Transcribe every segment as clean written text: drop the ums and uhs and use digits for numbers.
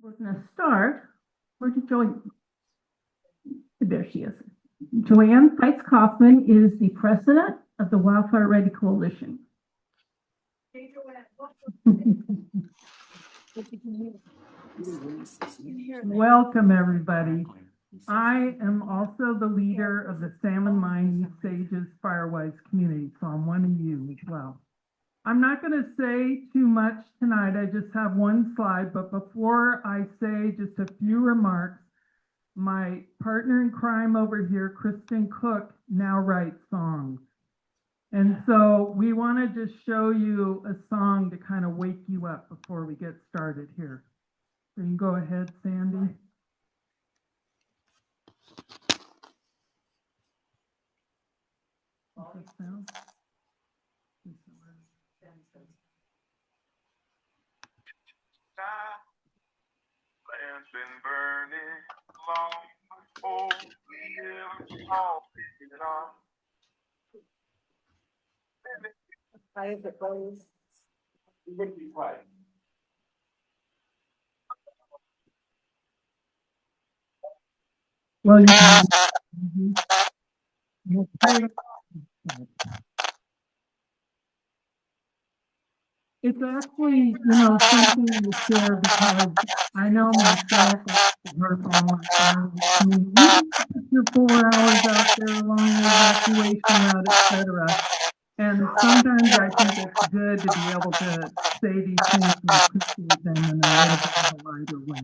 We're going to start. Where did Joanne? There she is. Joanne Fites-Kaufman is the president of the Wildfire-Ready Coalition. Hey, Joanne. Welcome, everybody. I am also the leader of the Salmon Mine East Sages Firewise community, so I'm one of you as well. I'm not going to say too much tonight. I just have one slide, but before I say just a few remarks, my partner in crime over here, Kristen Cook, now writes songs. And so we want to just show you a song to kind of wake you up before we get started here. So you can go ahead, Sandy. Land's been burning long before we ever saw it all. How is it goes? It would be quiet. Well, it's actually, something to share because I know myself, I've heard from all my your 4 hours out there along the evacuation route, etc. And sometimes I think it's good to be able to say these things and appreciate them in a little bit of a lighter way.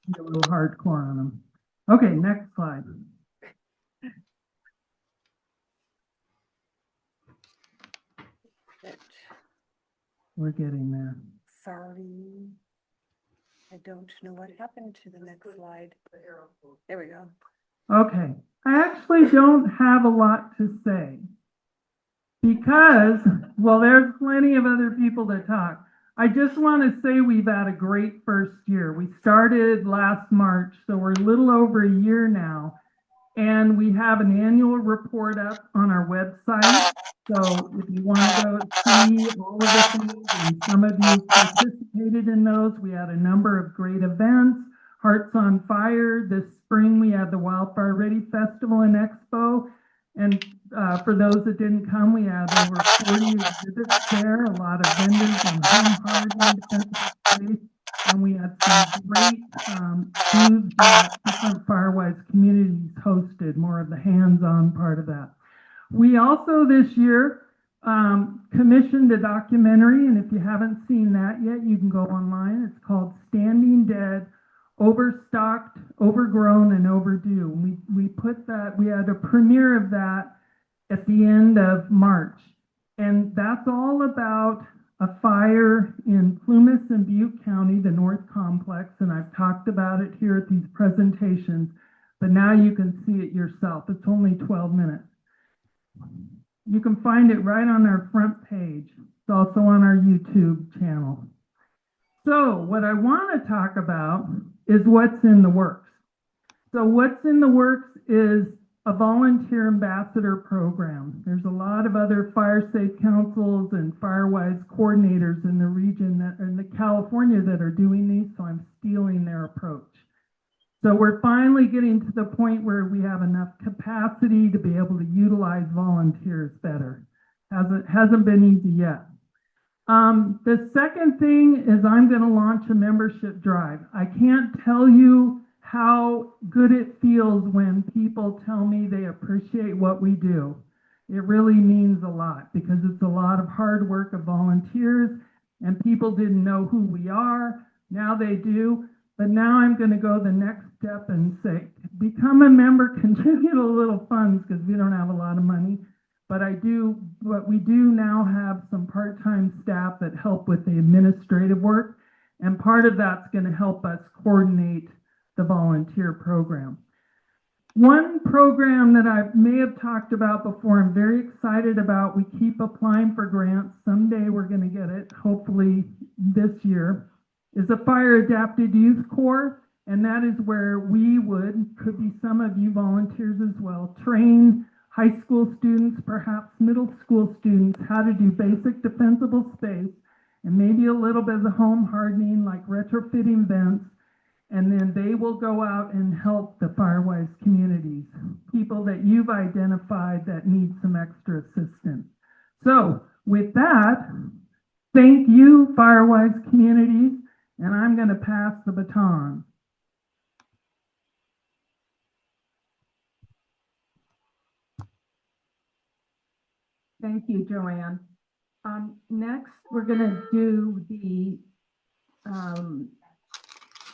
Be a little hardcore on them. Okay, next slide. We're getting there. Sorry. I don't know what happened to the next slide. There we go. Okay, I actually don't have a lot to say because, well, there's plenty of other people to talk. I just want to say we've had a great first year. We started last March, so we're a little over a year now, and we have an annual report up on our website. So if you want to go see all of the things, and some of you participated in those, we had a number of great events. Hearts on Fire. This spring, we had the Wildfire-Ready Festival and Expo. And for those that didn't come, we had over 40 exhibits there, a lot of vendors on home hardening, defensive space, and we had some great booths that different Firewise communities hosted, more of the hands-on part of that. We also this year commissioned a documentary, and if you haven't seen that yet, you can go online. It's called Standing Dead, Overstocked, Overgrown, and Overdue. We put that, we had a premiere of that at the end of March. And that's all about a fire in Plumas and Butte County, the North Complex. And I've talked about it here at these presentations, but now you can see it yourself. It's only 12 minutes. You can find it right on our front page. It's also on our YouTube channel. So what I want to talk about is what's in the works. So what's in the works is a volunteer ambassador program. There's a lot of other fire safe councils and Firewise coordinators in the region that in the California that are doing these, so I'm stealing their approach. So we're finally getting to the point where we have enough capacity to be able to utilize volunteers better. Hasn't been easy yet. The second thing is I'm going to launch a membership drive. I can't tell you how good it feels when people tell me they appreciate what we do. It really means a lot because it's a lot of hard work of volunteers, and people didn't know who we are. Now they do. But now I'm going to go the next step and say, become a member, contribute a little funds because we don't have a lot of money. But we do now have some part-time staff that help with the administrative work. And part of that's going to help us coordinate the volunteer program. One program that I may have talked about before, I'm very excited about, we keep applying for grants. Someday we're going to get it, hopefully this year, is a Fire Adapted Youth Corps. And that is where we could be some of you volunteers as well, train high school students, perhaps middle school students, how to do basic defensible space and maybe a little bit of the home hardening, like retrofitting vents. And then they will go out and help the Firewise communities, people that you've identified that need some extra assistance. So with that, thank you, Firewise communities, and I'm going to pass the baton. Thank you, Joanne. Next, we're going to do the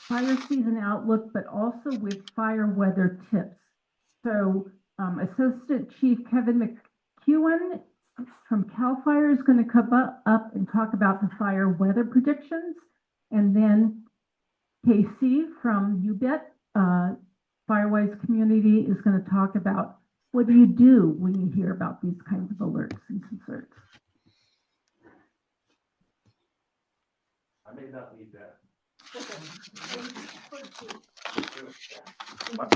fire season outlook, but also with fire weather tips. So Assistant Chief Kevin McEwen from CAL FIRE is going to come up and talk about the fire weather predictions. And then KC from UBET, Firewise Community, is going to talk about what do you do when you hear about these kinds of alerts and concerns. I may not need that.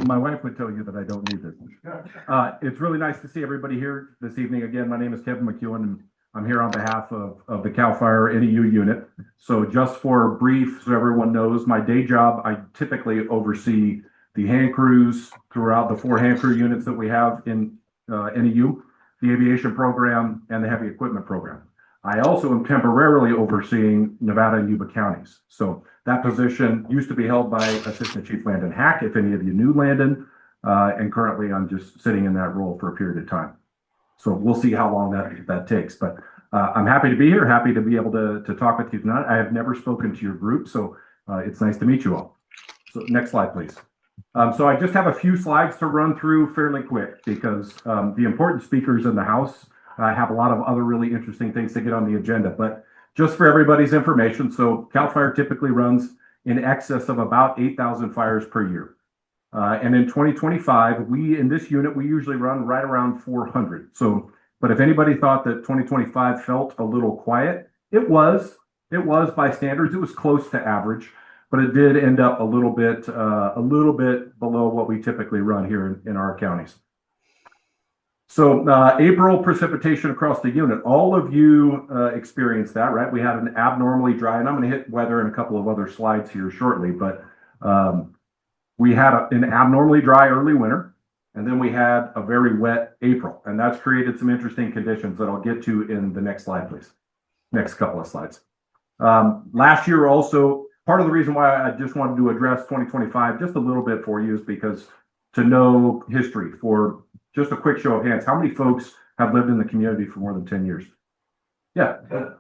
My wife would tell you that I don't need this. It's really nice to see everybody here this evening. Again, my name is Kevin McEwen, and I'm here on behalf of the CAL FIRE NEU unit. So just for brief, so everyone knows, my day job, I typically oversee the hand crews throughout the 4 hand crew units that we have in NEU, the aviation program, and the heavy equipment program. I also am temporarily overseeing Nevada and Yuba counties. So that position used to be held by Assistant Chief Landon Hack, if any of you knew Landon, and currently I'm just sitting in that role for a period of time. So we'll see how long that takes. But I'm happy to be here, happy to be able to talk with you tonight. I have never spoken to your group, so it's nice to meet you all. So next slide, please. So I just have a few slides to run through fairly quick because the important speakers in the House have a lot of other really interesting things to get on the agenda. But just for everybody's information, so CAL FIRE typically runs in excess of about 8,000 fires per year. And in 2025, in this unit, we usually run right around 400. So, but if anybody thought that 2025 felt a little quiet, it was by standards, it was close to average, but it did end up a little bit below what we typically run here in our counties. So April precipitation across the unit, all of you experienced that, right? We had an abnormally dry, and I'm going to hit weather in a couple of other slides here shortly, but we had an abnormally dry early winter, and then we had a very wet April, and that's created some interesting conditions that I'll get to in the next slide, please. Next couple of slides. Last year also, part of the reason why I just wanted to address 2025 just a little bit for you is because to know history for just a quick show of hands, how many folks have lived in the community for more than 10 years? Yeah,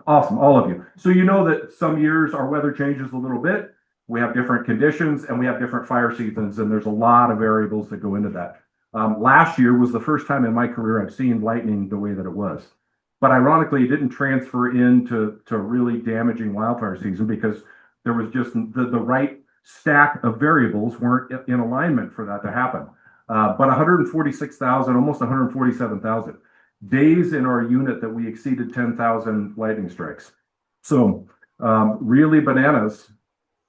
awesome, all of you. So you know that some years our weather changes a little bit. We have different conditions and we have different fire seasons, and there's a lot of variables that go into that. Last year was the first time in my career I've seen lightning the way that it was. But ironically, it didn't transfer into really damaging wildfire season because there was just the right stack of variables weren't in alignment for that to happen. But 146,000, almost 147,000 days in our unit that we exceeded 10,000 lightning strikes. So really bananas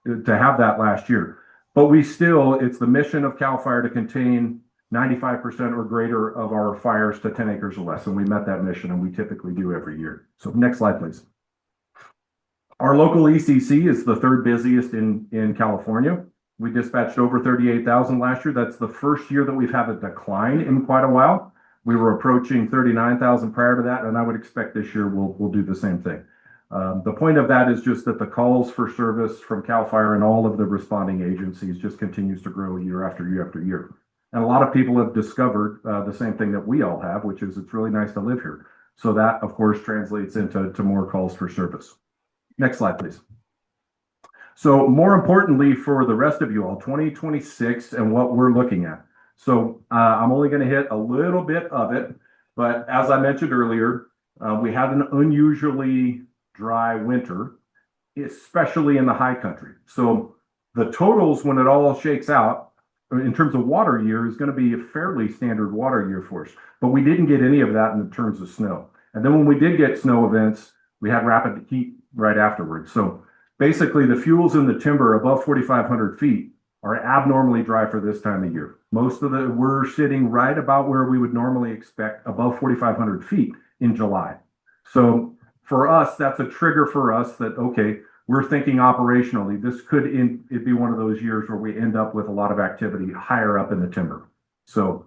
to have that last year. But it's the mission of CAL FIRE to contain 95% or greater of our fires to 10 acres or less. And we met that mission, and we typically do every year. So next slide, please. Our local ECC is the 3rd busiest in California. We dispatched over 38,000 last year. That's the first year that we've had a decline in quite a while. We were approaching 39,000 prior to that, and I would expect this year we'll do the same thing. The point of that is just that the calls for service from CAL FIRE and all of the responding agencies just continues to grow year after year after year. And a lot of people have discovered the same thing that we all have, which is it's really nice to live here. So that, of course, translates into more calls for service. Next slide, please. So more importantly for the rest of you all, 2026 and what we're looking at. So I'm only going to hit a little bit of it, but as I mentioned earlier, we had an unusually dry winter, especially in the high country. So the totals, when it all shakes out, in terms of water year, is going to be a fairly standard water year for us. But we didn't get any of that in terms of snow. And then when we did get snow events, we had rapid heat right afterwards. So basically, the fuels in the timber above 4,500 feet are abnormally dry for this time of year. We're sitting right about where we would normally expect above 4,500 feet in July. So for us, that's a trigger for us that, okay, we're thinking operationally, this could it be one of those years where we end up with a lot of activity higher up in the timber. So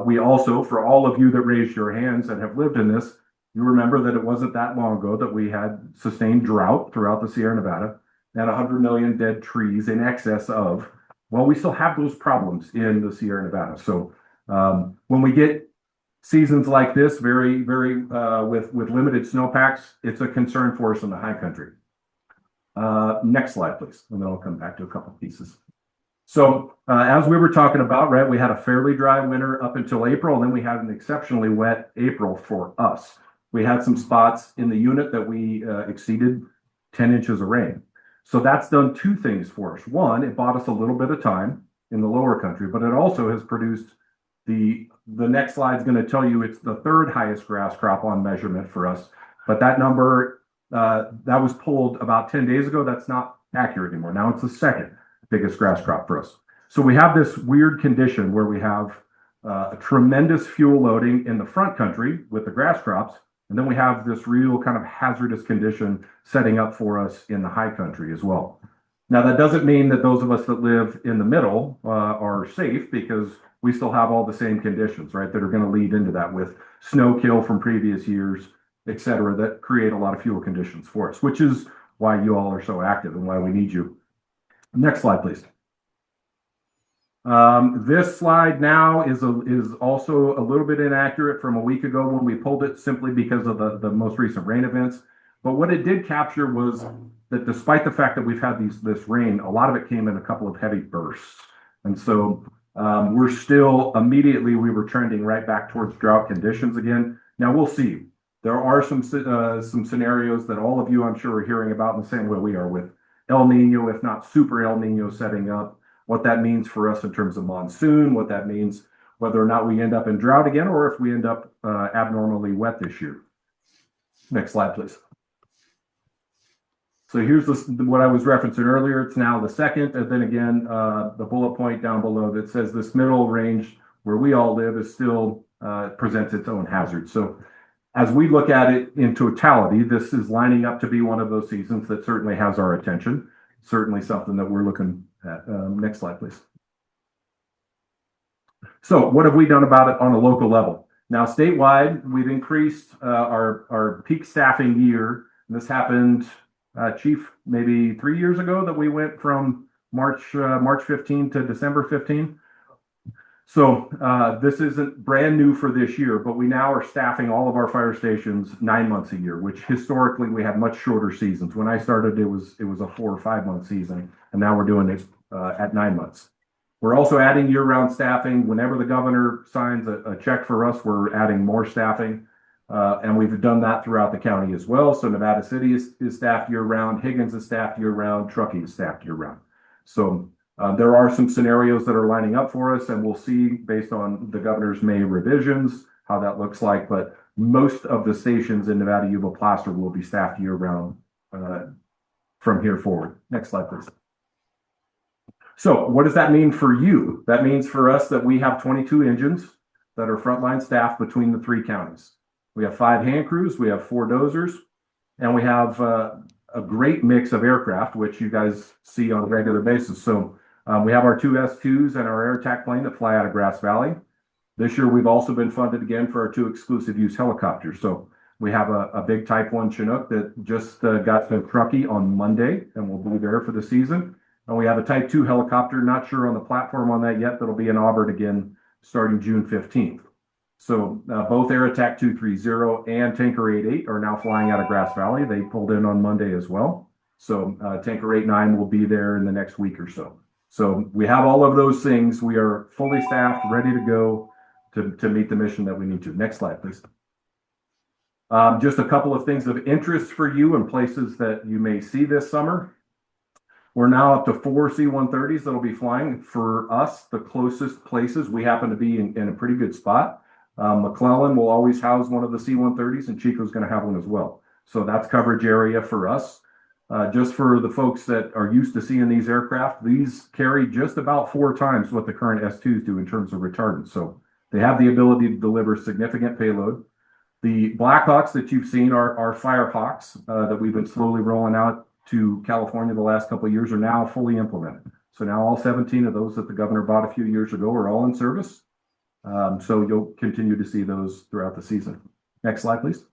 we also, for all of you that raised your hands and have lived in this, you remember that it wasn't that long ago that we had sustained drought throughout the Sierra Nevada and 100 million dead trees in excess of, well, we still have those problems in the Sierra Nevada. So when we get seasons like this, very, very with limited snowpacks, it's a concern for us in the high country. Next slide, please, and then I'll come back to a couple pieces. So as we were talking about, right, we had a fairly dry winter up until April, and then we had an exceptionally wet April for us. We had some spots in the unit that we exceeded 10 inches of rain. So that's done two things for us. One, it bought us a little bit of time in the lower country, but it also has produced the next slide is going to tell you it's the third highest grass crop on measurement for us. But that number, that was pulled about 10 days ago. That's not accurate anymore. Now it's the second biggest grass crop for us. So we have this weird condition where we have a tremendous fuel loading in the front country with the grass crops. And then we have this real kind of hazardous condition setting up for us in the high country as well. Now, that doesn't mean that those of us that live in the middle are safe, because we still have all the same conditions, right, that are going to lead into that with snow kill from previous years, et cetera, that create a lot of fuel conditions for us, which is why you all are so active and why we need you. Next slide, please. This slide now is also a little bit inaccurate from a week ago when we pulled it, simply because of the most recent rain events. But what it did capture was that despite the fact that we've had this rain, a lot of it came in a couple of heavy bursts. And so we're still immediately, we were trending right back towards drought conditions again. Now we'll see. There are some scenarios that all of you, I'm sure, are hearing about in the same way we are, with El Nino, if not super El Nino, setting up. What that means for us in terms of monsoon, what that means, whether or not we end up in drought again, or if we end up abnormally wet this year. Next slide, please. So here's what I was referencing earlier. It's now the second, and then again, the bullet point down below that says this middle range where we all live is still presents its own hazard. So as we look at it in totality, this is lining up to be one of those seasons that certainly has our attention. Certainly something that we're looking at. Next slide, please. So what have we done about it on a local level? Now, statewide, we've increased our peak staffing year. This happened, Chief, maybe 3 years ago, that we went from March 15 to December 15. So this isn't brand new for this year, but we now are staffing all of our fire stations 9 months a year, which historically we had much shorter seasons. When I started, it was a 4 or 5 month season, and now we're doing it at 9 months. We're also adding year-round staffing. Whenever the governor signs a check for us, we're adding more staffing, and we've done that throughout the county as well. So Nevada City is staffed year-round, Higgins is staffed year-round, Truckee is staffed year-round. So there are some scenarios that are lining up for us, and we'll see based on the governor's May revisions how that looks like. But most of the stations in Nevada, Yuba, Placer will be staffed year-round from here forward. Next slide, please. So what does that mean for you? That means for us that we have 22 engines that are frontline staff between the 3 counties. We have 5 hand crews, we have 4 dozers, and we have a great mix of aircraft, which you guys see on a regular basis. So we have our 2 S2s and our air attack plane that fly out of Grass Valley. This year, we've also been funded again for our 2 exclusive use helicopters. So we have a big Type 1 Chinook that just got to Truckee on Monday, and will be there for the season. And we have a Type 2 helicopter, not sure on the platform on that yet, that'll be in Auburn again starting June 15th. So both Air Attack 230 and Tanker 88 are now flying out of Grass Valley. They pulled in on Monday as well. So Tanker 89 will be there in the next week or so. So we have all of those things. We are fully staffed, ready to go to meet the mission that we need to. Next slide, please. Just a couple of things of interest for you and places that you may see this summer. We're now up to 4 C-130s that'll be flying. For us, the closest places, we happen to be in a pretty good spot. McClellan will always house one of the C-130s, and Chico's going to have one as well. So that's coverage area for us. Just for the folks that are used to seeing these aircraft, these carry just about 4 times what the current S2s do in terms of retardant. So they have the ability to deliver significant payload. The Blackhawks that you've seen are Firehawks that we've been slowly rolling out to California the last couple of years are now fully implemented. So now all 17 of those that the governor bought a few years ago are all in service. So you'll continue to see those throughout the season. Next slide, please.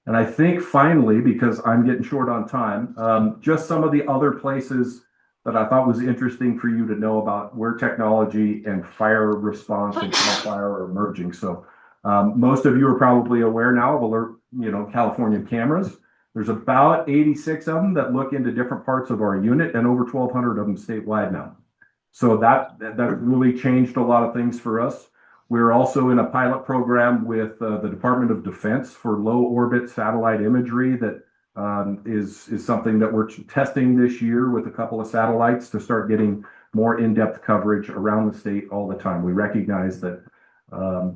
And I think finally, because I'm getting short on time, just some of the other places that I thought was interesting for you to know about where technology and fire response and CAL FIRE are emerging. So most of you are probably aware now of alert, California cameras. There's about 86 of them that look into different parts of our unit and over 1,200 of them statewide now. So that really changed a lot of things for us. We're also in a pilot program with the Department of Defense for low orbit satellite imagery that is something that we're testing this year with a couple of satellites to start getting more in-depth coverage around the state all the time. We recognize that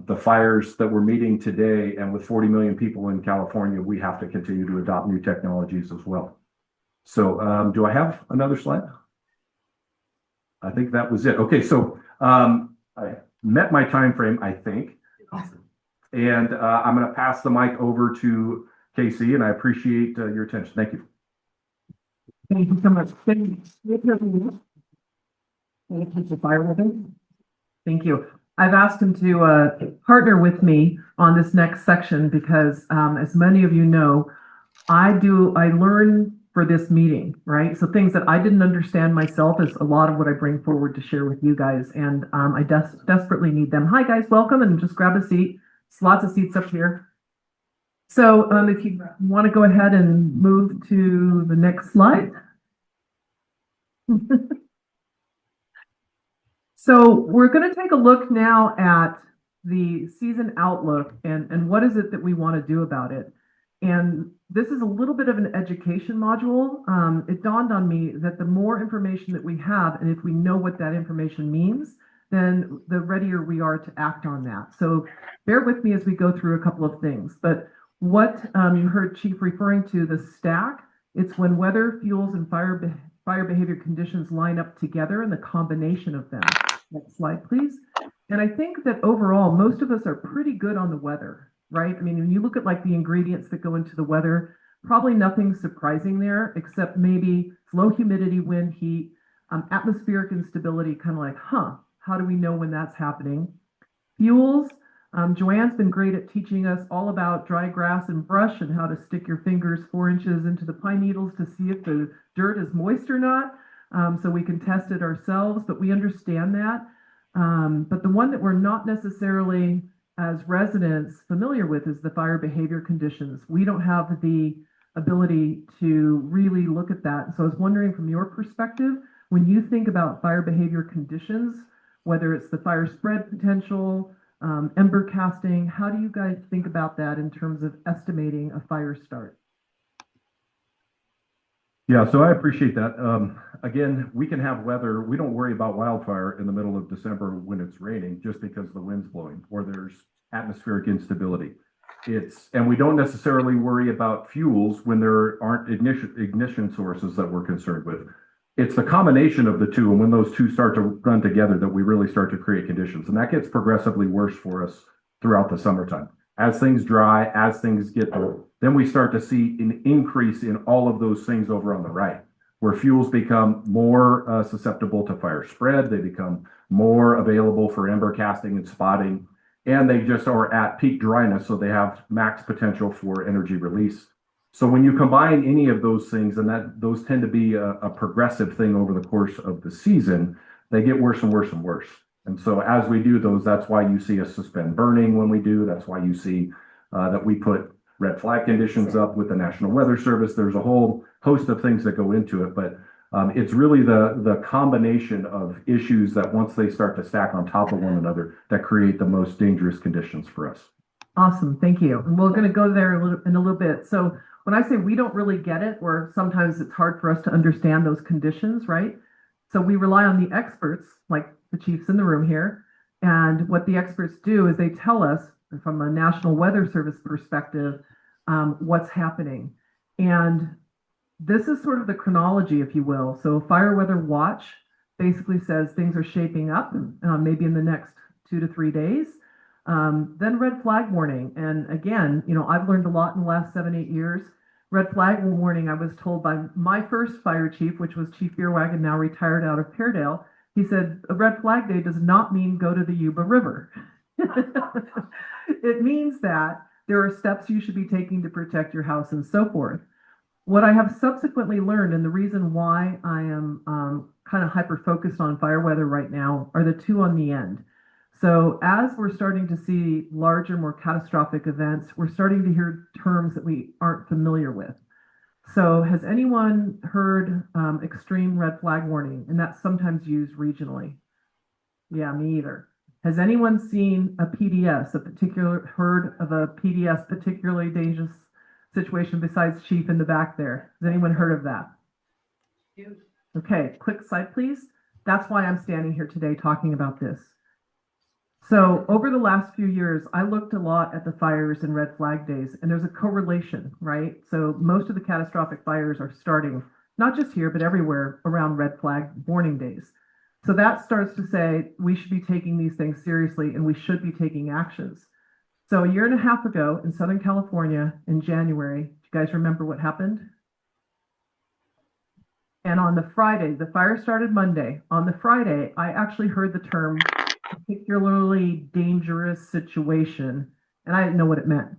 the fires that we're meeting today, and with 40 million people in California, we have to continue to adopt new technologies as well. So do I have another slide? I think that was it. Okay, so I met my time frame, I think. And I'm going to pass the mic over to Casey, and I appreciate your attention. Thank you. Thank you so much. Thank you. I've asked him to partner with me on this next section because, as many of you know, I learn for this meeting, right? So things that I didn't understand myself is a lot of what I bring forward to share with you guys, and I desperately need them. Hi guys, welcome, and just grab a seat. There's lots of seats up here. So if you want to go ahead and move to the next slide. So we're going to take a look now at the season outlook and what is it that we want to do about it. And this is a little bit of an education module. It dawned on me that the more information that we have, and if we know what that information means, then the readier we are to act on that. So bear with me as we go through a couple of things. But what you heard Chief referring to, the stack, it's when weather, fuels, and fire behavior conditions line up together and the combination of them. Next slide, please. And I think that overall, most of us are pretty good on the weather, right? I mean, when you look at like the ingredients that go into the weather, probably nothing surprising there, except maybe low humidity, wind, heat, atmospheric instability, kind of like, how do we know when that's happening? Fuels, Joanne's been great at teaching us all about dry grass and brush and how to stick your fingers 4 inches into the pine needles to see if the dirt is moist or not. So we can test it ourselves, but we understand that. But the one that we're not necessarily as residents familiar with is the fire behavior conditions. We don't have the ability to really look at that. So I was wondering from your perspective, when you think about fire behavior conditions, whether it's the fire spread potential, ember casting, how do you guys think about that in terms of estimating a fire start? Yeah, so I appreciate that. Again, we can have weather. We don't worry about wildfire in the middle of December when it's raining just because the wind's blowing or there's atmospheric instability. And we don't necessarily worry about fuels when there aren't ignition sources that we're concerned with. It's the combination of the two, and when those two start to run together that we really start to create conditions. And that gets progressively worse for us throughout the summertime. As things dry, as things get low, then we start to see an increase in all of those things over on the right, where fuels become more susceptible to fire spread. They become more available for ember casting and spotting, and they just are at peak dryness, so they have max potential for energy release. So when you combine any of those things, and those tend to be a progressive thing over the course of the season, they get worse and worse and worse. And so as we do those, that's why you see us suspend burning when we do. That's why you see that we put red flag conditions up with the National Weather Service. There's a whole host of things that go into it, but it's really the combination of issues that once they start to stack on top of one another that create the most dangerous conditions for us. Awesome, thank you. And we're going to go there in a little bit. So when I say we don't really get it, or sometimes it's hard for us to understand those conditions, right? So we rely on the experts, like the chiefs in the room here. And what the experts do is they tell us from a National Weather Service perspective, what's happening. And this is sort of the chronology, if you will. So Fire Weather Watch basically says things are shaping up, maybe in the next 2 to 3 days. Then red flag warning. And again, I've learned a lot in the last 7-8 years. Red flag warning, I was told by my first fire chief, which was Chief Beerwagon, now retired out of Peardale. He said, a red flag day does not mean go to the Yuba River. It means that there are steps you should be taking to protect your house and so forth. What I have subsequently learned, and the reason why I am kind of hyper-focused on fire weather right now, are the two on the end. So as we're starting to see larger, more catastrophic events, we're starting to hear terms that we aren't familiar with. So has anyone heard extreme red flag warning? And that's sometimes used regionally. Yeah, me either. Has anyone seen a PDS, heard of a PDS, particularly dangerous situation, besides Chief in the back there? Has anyone heard of that? Okay, quick slide, please. That's why I'm standing here today talking about this. So over the last few years, I looked a lot at the fires and red flag days, and there's a correlation, right? So most of the catastrophic fires are starting, not just here, but everywhere around red flag warning days. So that starts to say we should be taking these things seriously and we should be taking actions. So a 1.5 years ago in Southern California in January, do you guys remember what happened? And on the Friday, the fire started Monday. On the Friday, I actually heard the term particularly dangerous situation, and I didn't know what it meant.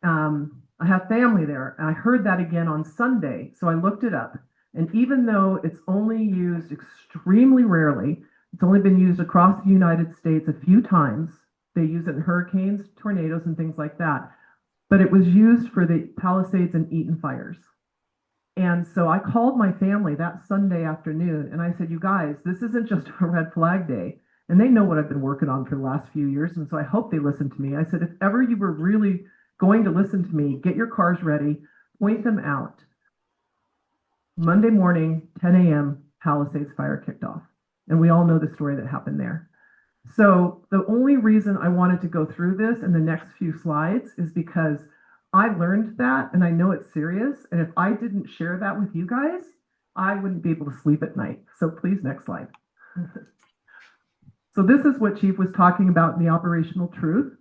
I have family there, and I heard that again on Sunday, so I looked it up. And even though it's only used extremely rarely, it's only been used across the United States a few times. They use it in hurricanes, tornadoes, and things like that. But it was used for the Palisades and Eaton fires. And so I called my family that Sunday afternoon, and I said, you guys, this isn't just a red flag day. And they know what I've been working on for the last few years, and so I hope they listen to me. I said, if ever you were really going to listen to me, get your cars ready, point them out. Monday morning, 10 a.m., Palisades fire kicked off. And we all know the story that happened there. So the only reason I wanted to go through this in the next few slides is because I learned that and I know it's serious. And if I didn't share that with you guys, I wouldn't be able to sleep at night. So please, next slide. So this is what Chief was talking about in the operational truth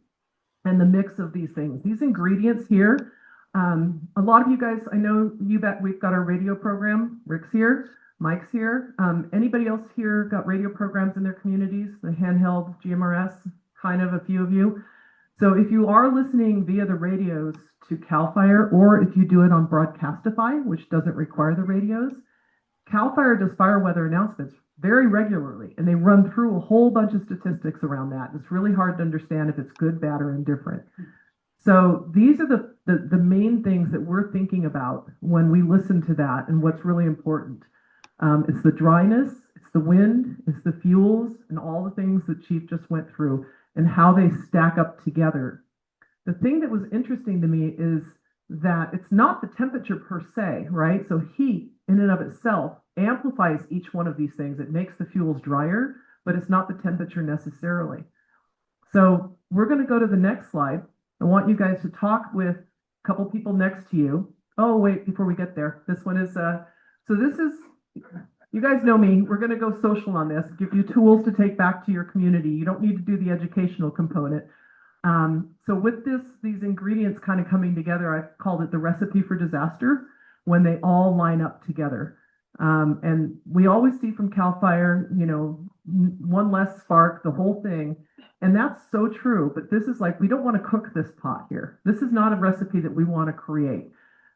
and the mix of these things. These ingredients here, a lot of you guys, I know you bet we've got our radio program. Rick's here, Mike's here. Anybody else here got radio programs in their communities? The handheld GMRS, kind of a few of you. So if you are listening via the radios to CAL FIRE, or if you do it on Broadcastify, which doesn't require the radios, CAL FIRE does fire weather announcements very regularly, and they run through a whole bunch of statistics around that. It's really hard to understand if it's good, bad, or indifferent. So these are the main things that we're thinking about when we listen to that and what's really important. It's the dryness, it's the wind, it's the fuels, and all the things that Chief just went through and how they stack up together. The thing that was interesting to me is that it's not the temperature per se, right? So heat in and of itself amplifies each one of these things. It makes the fuels drier, but it's not the temperature necessarily. So we're going to go to the next slide. I want you guys to talk with a couple people next to you. Oh, wait, before we get there, this one is, so this is, you guys know me, we're going to go social on this, give you tools to take back to your community. You don't need to do the educational component. So with these ingredients kind of coming together, I've called it the recipe for disaster when they all line up together. And we always see from CAL FIRE, one less spark, the whole thing. And that's so true, but this is like, we don't want to cook this pot here. This is not a recipe that we want to create.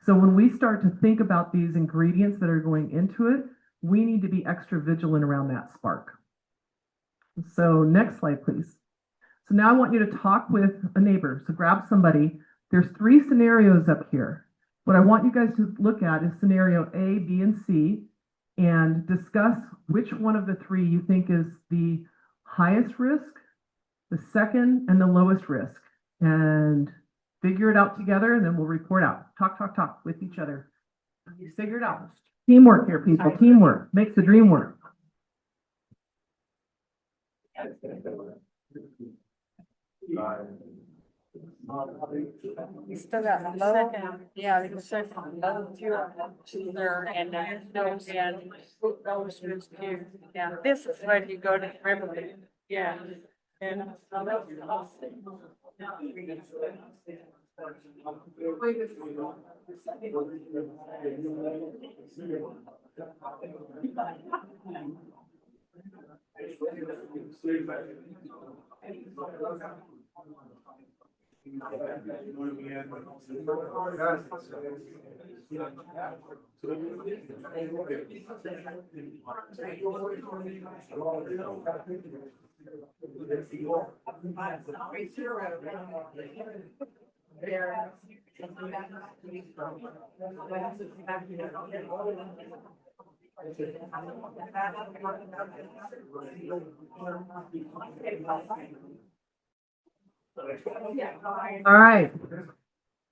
So when we start to think about these ingredients that are going into it, we need to be extra vigilant around that spark. So next slide, please. So now I want you to talk with a neighbor. So grab somebody. There's 3 scenarios up here. What I want you guys to look at is scenario A, B, and C, and discuss which one of the 3 you think is the highest risk, the second, and the lowest risk. And figure it out together, and then we'll report out. Talk with each other. You figure it out. Teamwork here, people. Teamwork makes the dream work. You still got low. Yeah, the second low there and those too. Yeah, this is where you go to the river. Yeah. All right.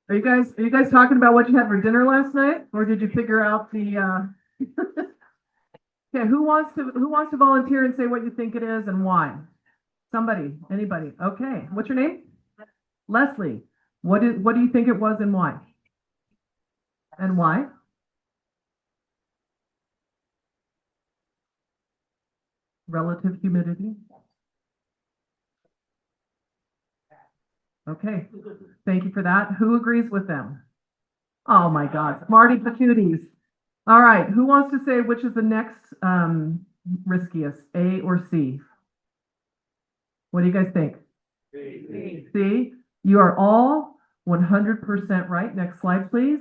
Are you guys talking about what you had for dinner last night, or did you figure out the Okay, who wants to volunteer and say what you think it is and why? Somebody, anybody? Okay. What's your name? Leslie. What do you think it was and why? And why? Relative humidity. Okay, thank you for that. Who agrees with them? Oh my God, smarty patooties. All right, who wants to say which is the next riskiest, A or C? What do you guys think? C. C. You are all 100% right. Next slide, please.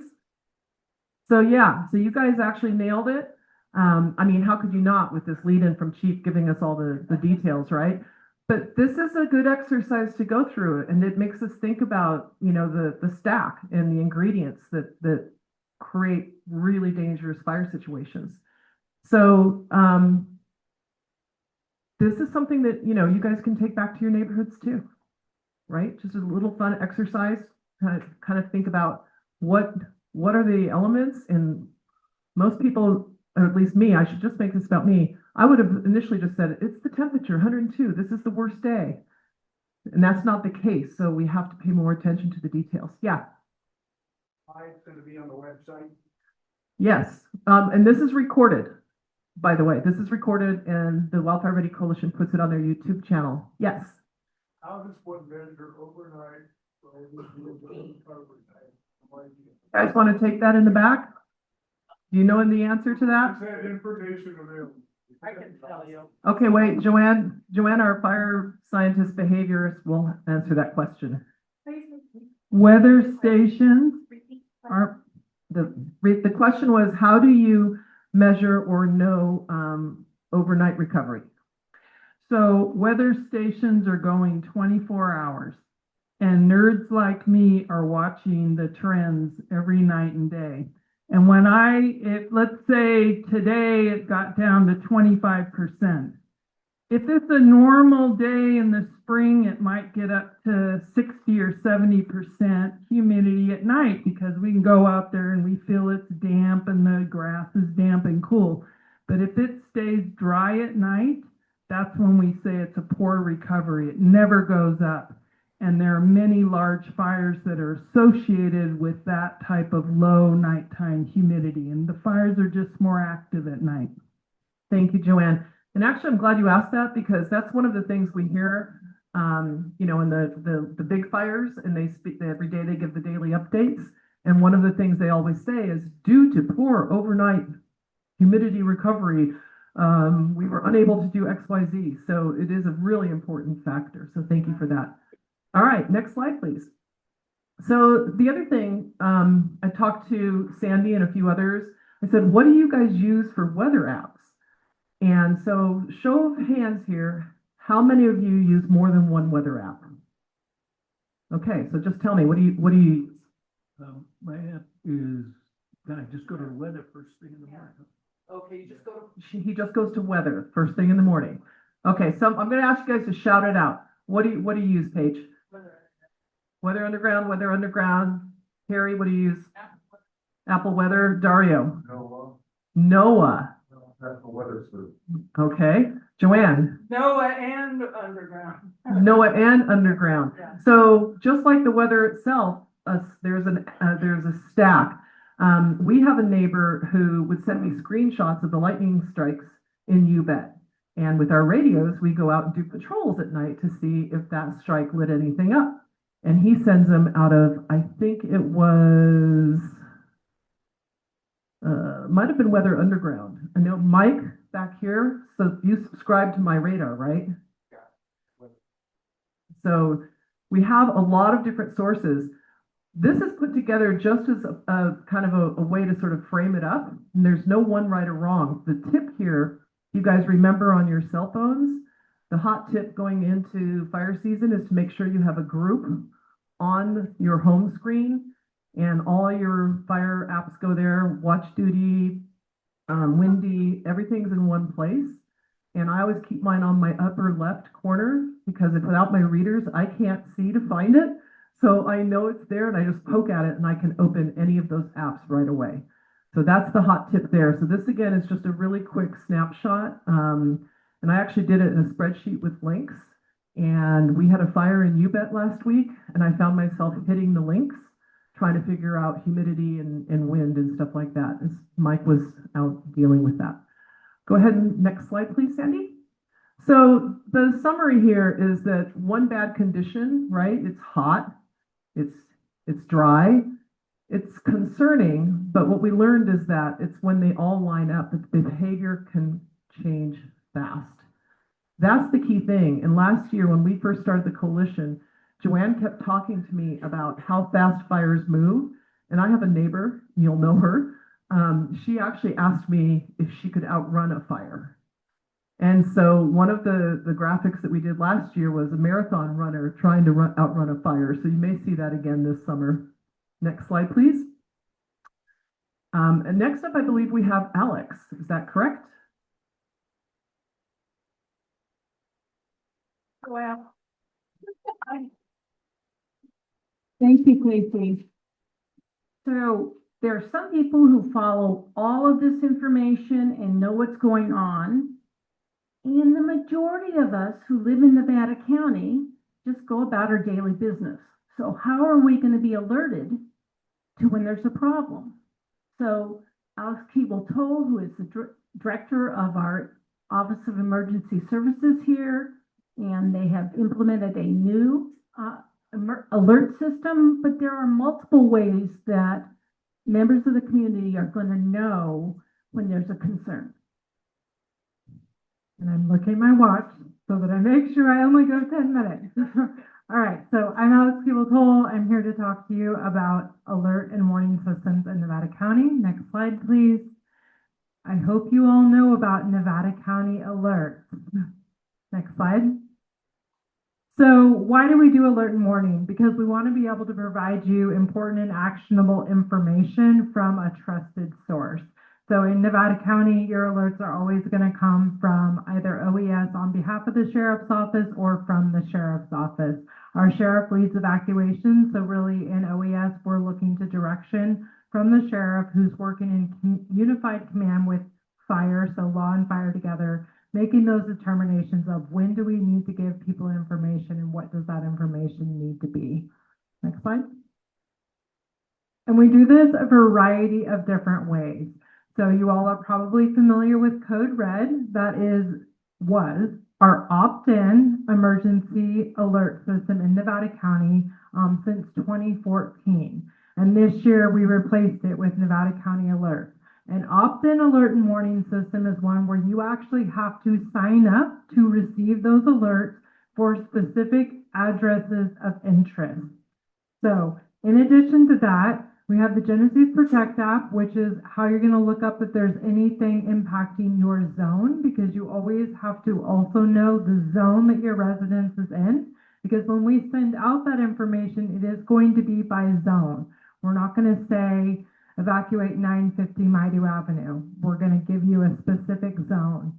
So yeah, so you guys actually nailed it. I mean, how could you not with this lead in from Chief giving us all the details, right? But this is a good exercise to go through, and it makes us think about, you know, the stack and the ingredients that create really dangerous fire situations. So this is something that, you know, you guys can take back to your neighborhoods too, right? Just a little fun exercise, kind of think about what are the elements. And most people, or at least me, I should just make this about me. I would have initially just said, it's the temperature, 102. This is the worst day. And that's not the case. So we have to pay more attention to the details. Yeah. It's going to be on the website. Yes. And this is recorded, by the way. This is recorded and the Wildfire-Ready Coalition puts it on their YouTube channel. Yes. How does one measure overnight? Guys want to take that in the back? Do you know the answer to that? Is that information available? I can tell you. Okay, wait, Joanne, our fire scientist behaviorist will answer that question. Weather stations are, The question was, how do you measure or know overnight recovery? so weather stations are going 24 hours. And nerds like me are watching the trends every night and day. And when let's say today it got down to 25%. If it's a normal day in the spring, it might get up to 60 or 70% humidity at night because we can go out there and we feel it's damp and the grass is damp and cool. But if it stays dry at night, that's when we say it's a poor recovery. It never goes up. And there are many large fires that are associated with that type of low nighttime humidity. And the fires are just more active at night. Thank you, Joanne. And actually, I'm glad you asked that because that's one of the things we hear, you know, in the big fires, and they speak every day, they give the daily updates. And one of the things they always say is due to poor overnight humidity recovery, we were unable to do X, Y, Z. So it is a really important factor. So thank you for that. All right, next slide, please. So the other thing, I talked to Sandy and a few others. I said, what do you guys use for weather apps? And so show of hands here, how many of you use more than one weather app? Okay, so just tell me, what do you use? My app is, I just go to the weather first thing in the morning. Okay, he just goes to weather first thing in the morning. Okay, so I'm going to ask you guys to shout it out. What do you use, Paige? Weather Underground. Harry, what do you use? Apple Weather. Dario. Noah. That's the weather service. Okay. Joanne. NOAA and Underground. NOAA and Underground. Yeah. So just like the weather itself, there's a stack. We have a neighbor who would send me screenshots of the lightning strikes in UBET. And with our radios, we go out and do patrols at night to see if that strike lit anything up. And he sends them out of, I think it was, might have been Weather Underground. I know Mike back here, so you subscribe to my radar, right? Yeah. So we have a lot of different sources. This is put together just as a kind of a way to sort of frame it up. And there's no one right or wrong. The tip here, you guys remember on your cell phones, the hot tip going into fire season is to make sure you have a group on your home screen and all your fire apps go there, Watch Duty, Windy, everything's in one place. And I always keep mine on my upper left corner because without my readers, I can't see to find it. So I know it's there and I just poke at it and I can open any of those apps right away. So that's the hot tip there. So this again is just a really quick snapshot. And I actually did it in a spreadsheet with links. And we had a fire in UBET last week and I found myself hitting the links, trying to figure out humidity and wind and stuff like that as Mike was out dealing with that. Go ahead and next slide, please, Sandy. So the summary here is that one bad condition, right? It's hot, it's dry, it's concerning, but what we learned is that it's when they all line up that the behavior can change fast. That's the key thing. And last year when we first started the coalition, Joanne kept talking to me about how fast fires move. And I have a neighbor, you'll know her. She actually asked me if she could outrun a fire. And so one of the graphics that we did last year was a marathon runner trying to outrun a fire. So you may see that again this summer. Next slide, please. And next up, I believe we have Alex. Is that correct? Well, thank you, Casey. So there are some people who follow all of this information and know what's going on. And the majority of us who live in Nevada County just go about our daily business. So how are we going to be alerted to when there's a problem? So Alex Keeble-Toll, who is the director of our Office of Emergency Services here, and they have implemented a new alert system, but there are multiple ways that members of the community are going to know when there's a concern. And I'm looking at my watch so that I make sure I only go 10 minutes. All right, so I'm Alex Keeble-Toll. I'm here to talk to you about alert and warning systems in Nevada County. Next slide, please. I hope you all know about Nevada County Alert. Next slide. So why do we do alert and warning? Because we want to be able to provide you important and actionable information from a trusted source. So in Nevada County, your alerts are always going to come from either OES on behalf of the sheriff's office or from the sheriff's office. Our sheriff leads evacuations, so really in OES, we're looking to direction from the sheriff who's working in unified command with fire, so law and fire together, making those determinations of when do we need to give people information and what does that information need to be. Next slide. And we do this a variety of different ways. So you all are probably familiar with CodeRED. That was our opt-in emergency alert system in Nevada County since 2014. And this year we replaced it with Nevada County Alert. An opt-in alert and warning system is one where you actually have to sign up to receive those alerts for specific addresses of interest. So in addition to that, we have the Genesys Protect app, which is how you're going to look up if there's anything impacting your zone, because you always have to also know the zone that your residence is in, because when we send out that information, it is going to be by zone. We're not going to say evacuate 950 Maidu Avenue. We're going to give you a specific zone.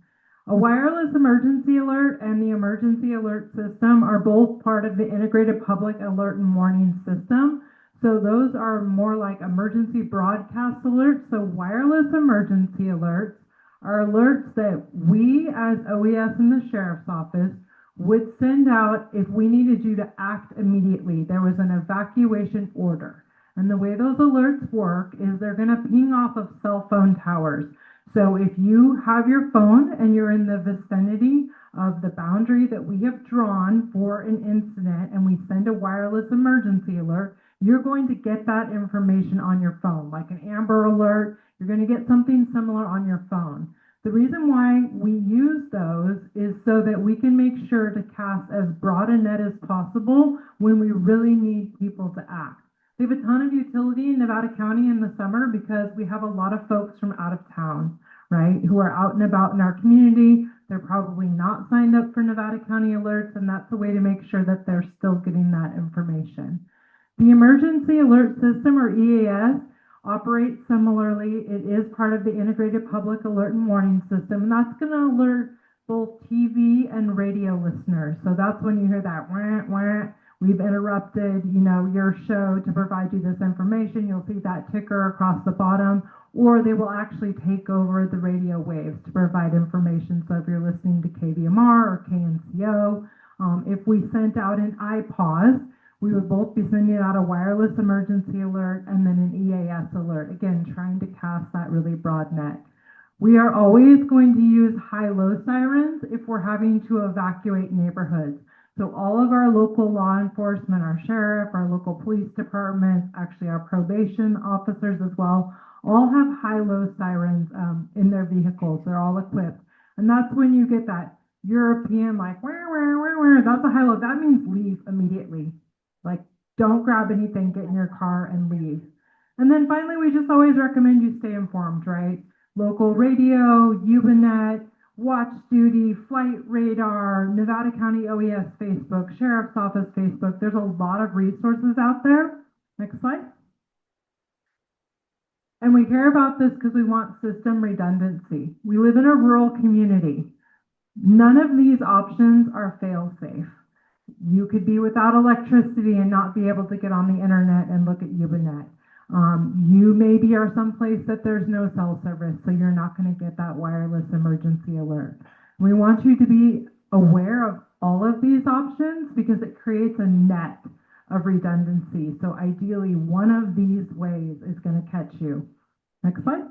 A wireless emergency alert and the emergency alert system are both part of the integrated public alert and warning system. So those are more like emergency broadcast alerts. So wireless emergency alerts are alerts that we as OES in the sheriff's office would send out if we needed you to act immediately. There was an evacuation order. And the way those alerts work is they're going to ping off of cell phone towers. So if you have your phone and you're in the vicinity of the boundary that we have drawn for an incident and we send a wireless emergency alert, you're going to get that information on your phone, like an Amber Alert. You're going to get something similar on your phone. The reason why we use those is so that we can make sure to cast as broad a net as possible when we really need people to act. We have a ton of utility in Nevada County in the summer because we have a lot of folks from out of town, right, who are out and about in our community. They're probably not signed up for Nevada County alerts, and that's a way to make sure that they're still getting that information. The Emergency Alert System, or EAS, operates similarly. It is part of the Integrated Public Alert and Warning System, and that's going to alert both TV and radio listeners. So that's when you hear that wah, wah, we've interrupted, your show to provide you this information. You'll see that ticker across the bottom, or they will actually take over the radio waves to provide information. So if you're listening to KVMR or KNCO, if we sent out an iPause, we would both be sending out a wireless emergency alert and then an EAS alert, again, trying to cast that really broad net. We are always going to use high-low sirens if we're having to evacuate neighborhoods. So all of our local law enforcement, our sheriff, our local police departments, actually our probation officers as well, all have high-low sirens in their vehicles. They're all equipped. And that's when you get that European, like, where, that's a high-low. That means leave immediately. Like, don't grab anything, get in your car and leave. And then finally, we just always recommend you stay informed, right? Local radio, Ubinet, Watch Duty, Flight Radar, Nevada County OES Facebook, Sheriff's Office Facebook. There's a lot of resources out there. Next slide. And we care about this because we want system redundancy. We live in a rural community. None of these options are fail-safe. You could be without electricity and not be able to get on the internet and look at Ubinet. You maybe are someplace that there's no cell service, so you're not going to get that wireless emergency alert. We want you to be aware of all of these options because it creates a net of redundancy. So ideally, one of these ways is going to catch you. Next slide.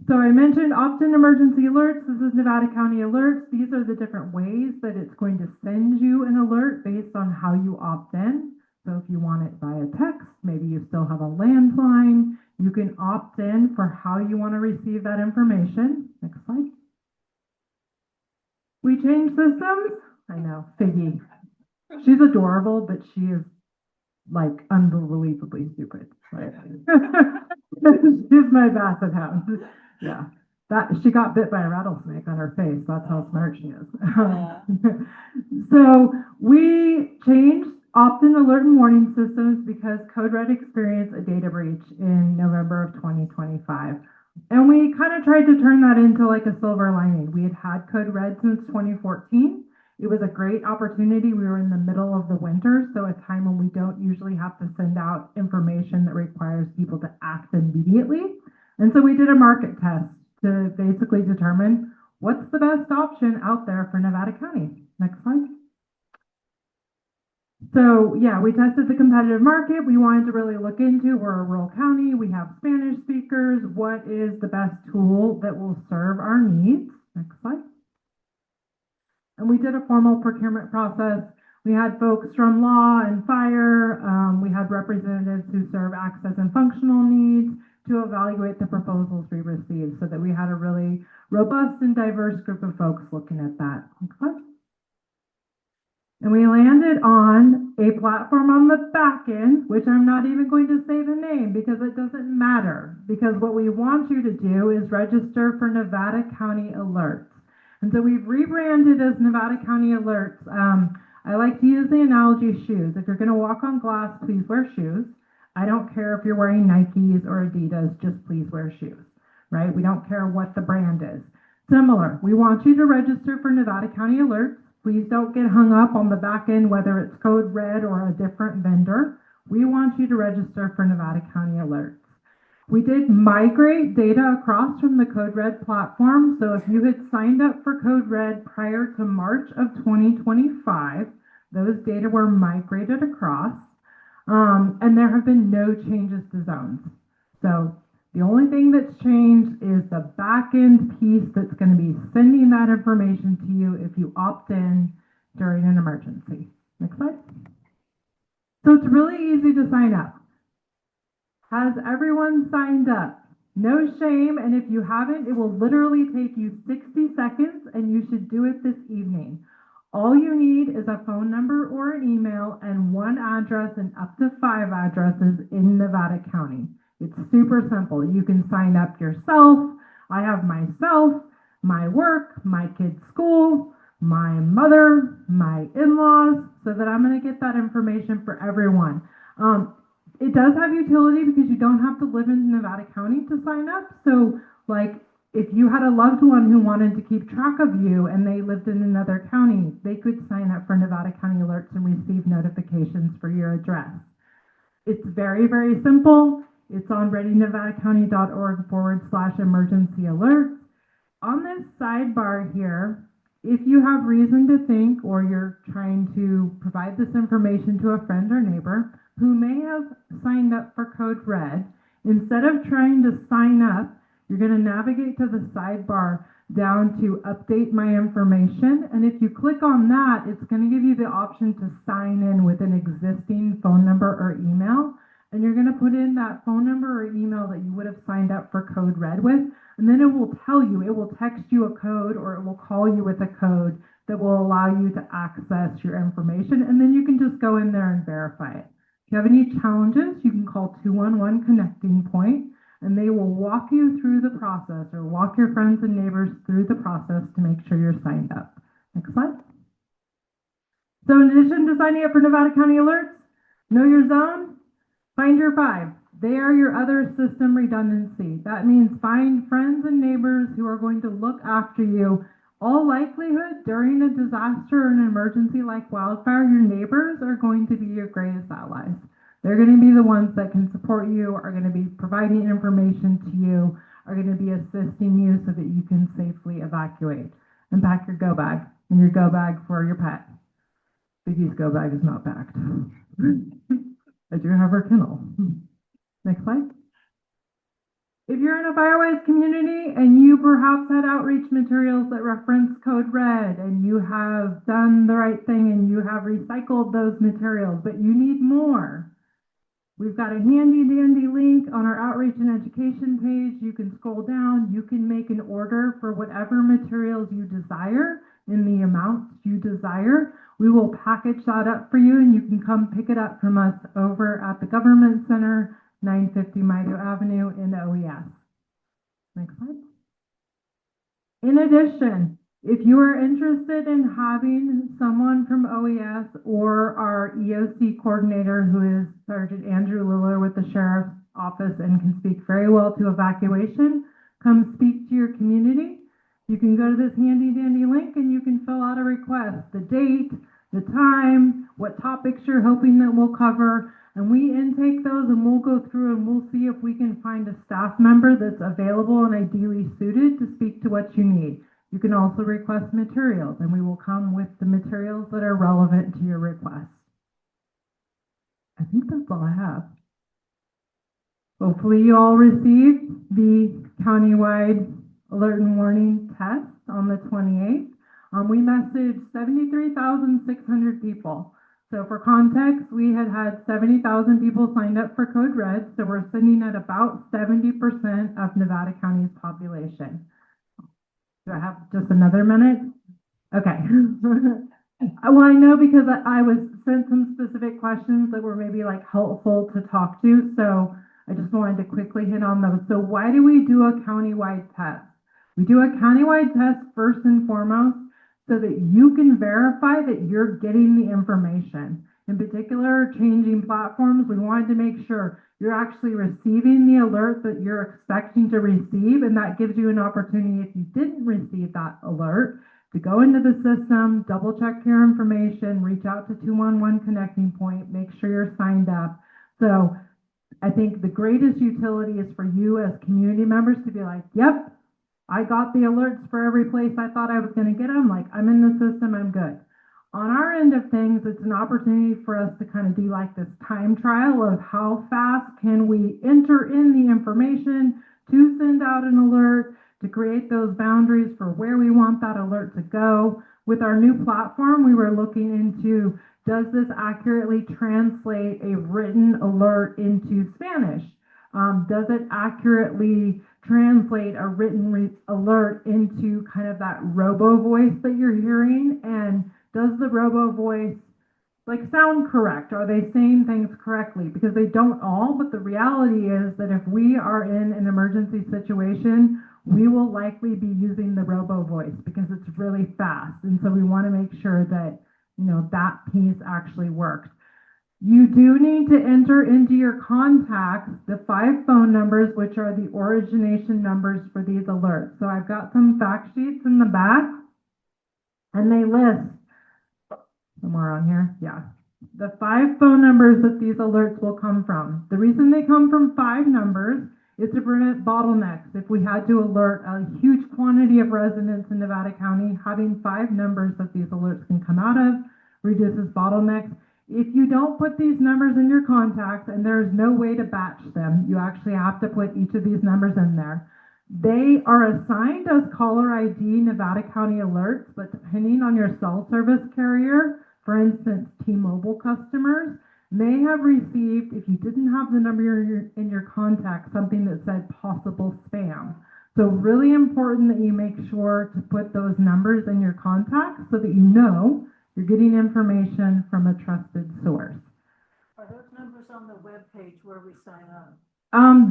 So I mentioned opt-in emergency alerts. This is Nevada County alerts. These are the different ways that it's going to send you an alert based on how you opt in. So if you want it via text, maybe you still have a landline, you can opt in for how you want to receive that information. Next slide. We change systems. I know, Figgy. She's adorable, but she is like unbelievably stupid. Right? She's my basset hound. Yeah, that she got bit by a rattlesnake on her face. That's how smart she is. Yeah. So we changed opt-in alert and warning systems because CodeRED experienced a data breach in November of 2025. And we kind of tried to turn that into like a silver lining. We had CodeRED since 2014. It was a great opportunity. We were in the middle of the winter, so a time when we don't usually have to send out information that requires people to act immediately. And so we did a market test to basically determine what's the best option out there for Nevada County. Next slide. So yeah, we tested the competitive market. We wanted to really look into, we're a rural county, we have Spanish speakers. What is the best tool that will serve our needs? Next slide. And we did a formal procurement process. We had folks from law and fire. We had representatives who serve access and functional needs to evaluate the proposals we received so that we had a really robust and diverse group of folks looking at that. Next slide. And we landed on a platform on the back end, which I'm not even going to say the name because it doesn't matter. Because what we want you to do is register for Nevada County Alerts. And so we've rebranded as Nevada County Alerts. I like to use the analogy of shoes. If you're going to walk on glass, please wear shoes. I don't care if you're wearing Nikes or Adidas, just please wear shoes, right? We don't care what the brand is. Similar, we want you to register for Nevada County Alerts. Please don't get hung up on the back end, whether it's CodeRED or a different vendor. We want you to register for Nevada County Alerts. We did migrate data across from the CodeRED platform. So if you had signed up for CodeRED prior to March of 2025, those data were migrated across. And there have been no changes to zones. So The only thing that's changed is the back end piece that's going to be sending that information to you if you opt in during an emergency. Next slide. So it's really easy to sign up. Has everyone signed up? No shame, and if you haven't, it will literally take you 60 seconds, and you should do it this evening. All you need is a phone number or an email and one address and up to 5 addresses in Nevada County. It's super simple. You can sign up yourself. I have myself, my work, my kid's school, my mother, my in-laws, so that I'm going to get that information for everyone. It does have utility because you don't have to live in Nevada County to sign up. So, like, if you had a loved one who wanted to keep track of you and they lived in another county, they could sign up for Nevada County Alerts and receive notifications for your address. It's very, very simple. It's on readynevadacounty.org/emergency alerts. On this sidebar here, if you have reason to think, or you're trying to provide this information to a friend or neighbor who may have signed up for CodeRED, instead of trying to sign up, you're going to navigate to the sidebar down to update my information. And if you click on that, it's going to give you the option to sign in with an existing phone number or email. And you're going to put in that phone number or email that you would have signed up for CodeRED with. And then it will tell you, it will text you a code, or it will call you with a code that will allow you to access your information. And then you can just go in there and verify it. If you have any challenges, you can call 211 Connecting Point, and they will walk you through the process, or walk your friends and neighbors through the process to make sure you're signed up. Next slide. So in addition to signing up for Nevada County Alerts, know your zone, find your 5. They are your other system redundancy. That means find friends and neighbors who are going to look after you. All likelihood, during a disaster or an emergency like wildfire, your neighbors are going to be your greatest allies. They're going to be the ones that can support you, are going to be providing information to you, are going to be assisting you so that you can safely evacuate. And pack your go bag, and your go bag for your pet. Biggie's go bag is not packed. I do have her kennel. Next slide. If you're in a Firewise community and you perhaps had outreach materials that reference CodeRED, and you have done the right thing and you have recycled those materials, but you need more, we've got a handy dandy link on our outreach and education page. You can scroll down. You can make an order for whatever materials you desire in the amounts you desire. We will package that up for you, and you can come pick it up from us over at the Government Center, 950 Mido Avenue in OES. Next slide. In addition, if you are interested in having someone from OES or our EOC coordinator, who is Sergeant Andrew Liller with the Sheriff's Office and can speak very well to evacuation, come speak to your community, you can go to this handy dandy link and you can fill out a request, the date, the time, what topics you're hoping that we'll cover, and we intake those and we'll go through and we'll see if we can find a staff member that's available and ideally suited to speak to what you need. You can also request materials, and we will come with the materials that are relevant to your request. I think that's all I have. Hopefully you all received the countywide alert and warning test on the 28th. We messaged 73,600 people. So for context, we had 70,000 people signed up for CodeRED, so we're sitting at about 70% of Nevada County's population. Do I have just another minute? Okay. Well, I know because I was sent some specific questions that were maybe like helpful to talk to, so I just wanted to quickly hit on those. So why do we do a countywide test? We do a countywide test first and foremost so that you can verify that you're getting the information. In particular, changing platforms, we wanted to make sure you're actually receiving the alert that you're expecting to receive, and that gives you an opportunity, if you didn't receive that alert, to go into the system, double check your information, reach out to 211 Connecting Point, make sure you're signed up. So I think the greatest utility is for you as community members to be like, yep, I got the alerts for every place I thought I was going to get them. Like, I'm in the system, I'm good. On our end of things, it's an opportunity for us to kind of do like this time trial of how fast can we enter in the information to send out an alert, to create those boundaries for where we want that alert to go. With our new platform, we were looking into, does this accurately translate a written alert into Spanish? Does it accurately translate a written alert into kind of that robo voice that you're hearing? And does the robo voice sound correct? Are they saying things correctly? Because they don't all, but the reality is that if we are in an emergency situation, we will likely be using the robo voice because it's really fast. And so we want to make sure that, that piece actually works. You do need to enter into your contacts the 5 phone numbers, which are the origination numbers for these alerts. So I've got some fact sheets in the back, and they list somewhere on here. Yeah. The 5 phone numbers that these alerts will come from. The reason they come from 5 numbers is to prevent bottlenecks. If we had to alert a huge quantity of residents in Nevada County, having 5 numbers that these alerts can come out of reduces bottlenecks. If you don't put these numbers in your contacts and there's no way to batch them, you actually have to put each of these numbers in there. They are assigned as caller ID Nevada County alerts, but depending on your cell service carrier, for instance, T-Mobile customers may have received, if you didn't have the number in your contact, something that said possible spam. So really important that you make sure to put those numbers in your contacts so that you know you're getting information from a trusted source. Are those numbers on the webpage where we sign up?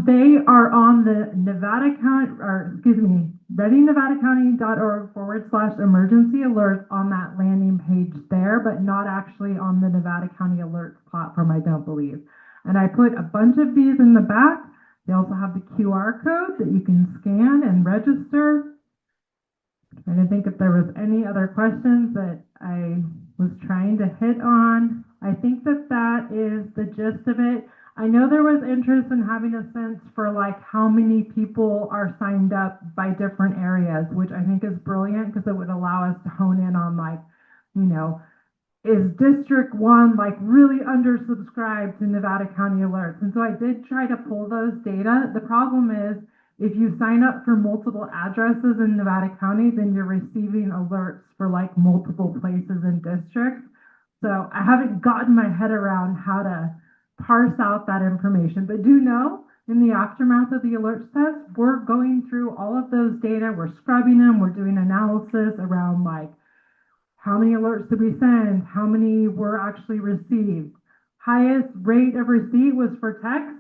They are on the Nevada County, or excuse me, readynevadacounty.org/emergency alerts on that landing page there, but not actually on the Nevada County Alerts platform, I don't believe. And I put a bunch of these in the back. They also have the QR code that you can scan and register. Trying to think if there was any other questions that I was trying to hit on. I think that is the gist of it. I know there was interest in having a sense for how many people are signed up by different areas, which I think is brilliant because it would allow us to hone in on is District 1 really undersubscribed to Nevada County alerts? And so I did try to pull those data. The problem is if you sign up for multiple addresses in Nevada County, then you're receiving alerts for multiple places and districts. So I haven't gotten my head around how to parse out that information, but do know in the aftermath of the alerts test, we're going through all of those data, we're scrubbing them, we're doing analysis around how many alerts did we send, how many were actually received. Highest rate of receipt was for text.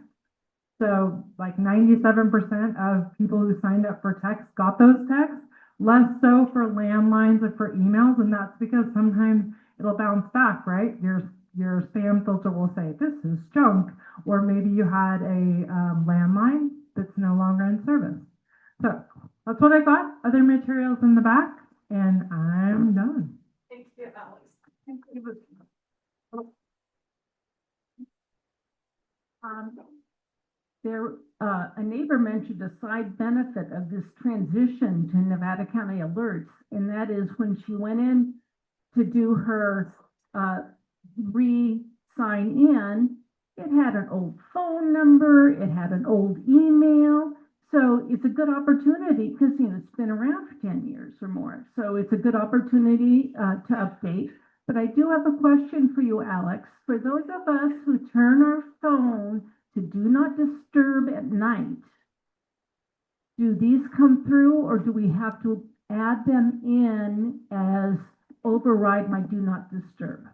So 97% of people who signed up for text got those texts, less so for landlines or for emails, and that's because sometimes it'll bounce back, right? Your spam filter will say, this is junk, or maybe you had a landline that's no longer in service. So that's what I got. Other materials in the back, and I'm done. Thank you, Alex. A neighbor mentioned a side benefit of this transition to Nevada County alerts, and that is when she went in to do her re-sign in, it had an old phone number, it had an old email. So it's a good opportunity because, it's been around for 10 years or more. So it's a good opportunity to update. But I do have a question for you, Alex. For those of us who turn our phone to do not disturb at night, do these come through or do we have to add them in as override my do not disturb?